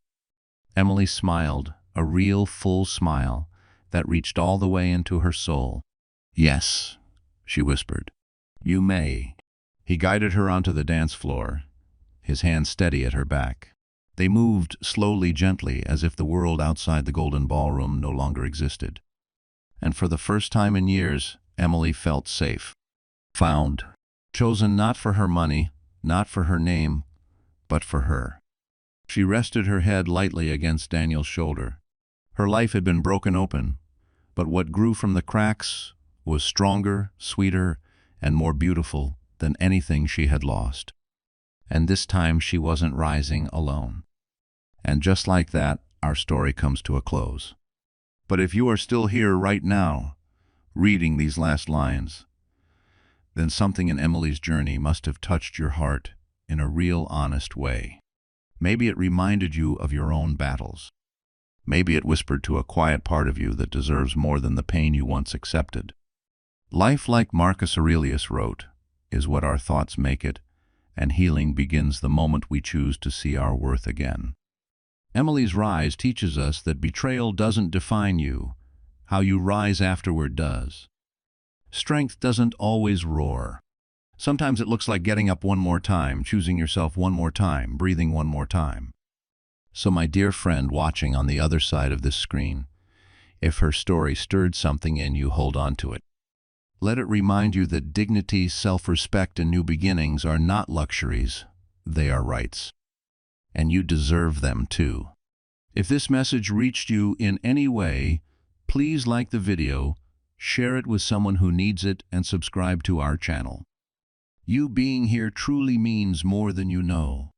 Emily smiled, a real, full smile that reached all the way into her soul. "Yes," she whispered. "You may." He guided her onto the dance floor, his hand steady at her back. They moved slowly, gently, as if the world outside the golden ballroom no longer existed. And for the first time in years, Emily felt safe. Found. Chosen not for her money, not for her name, but for her. She rested her head lightly against Daniel's shoulder. Her life had been broken open, but what grew from the cracks was stronger, sweeter, and more beautiful than anything she had lost. And this time she wasn't rising alone. And just like that, our story comes to a close. But if you are still here right now, reading these last lines, then something in Emily's journey must have touched your heart in a real, honest way. Maybe it reminded you of your own battles. Maybe it whispered to a quiet part of you that deserves more than the pain you once accepted. Life, like Marcus Aurelius wrote, is what our thoughts make it, and healing begins the moment we choose to see our worth again. Emily's rise teaches us that betrayal doesn't define you. How you rise afterward does. Strength doesn't always roar. Sometimes it looks like getting up one more time, choosing yourself one more time, breathing one more time. So my dear friend watching on the other side of this screen, if her story stirred something in you, hold on to it. Let it remind you that dignity, self-respect, and new beginnings are not luxuries, they are rights. And you deserve them too. If this message reached you in any way, please like the video, share it with someone who needs it, and subscribe to our channel. You being here truly means more than you know.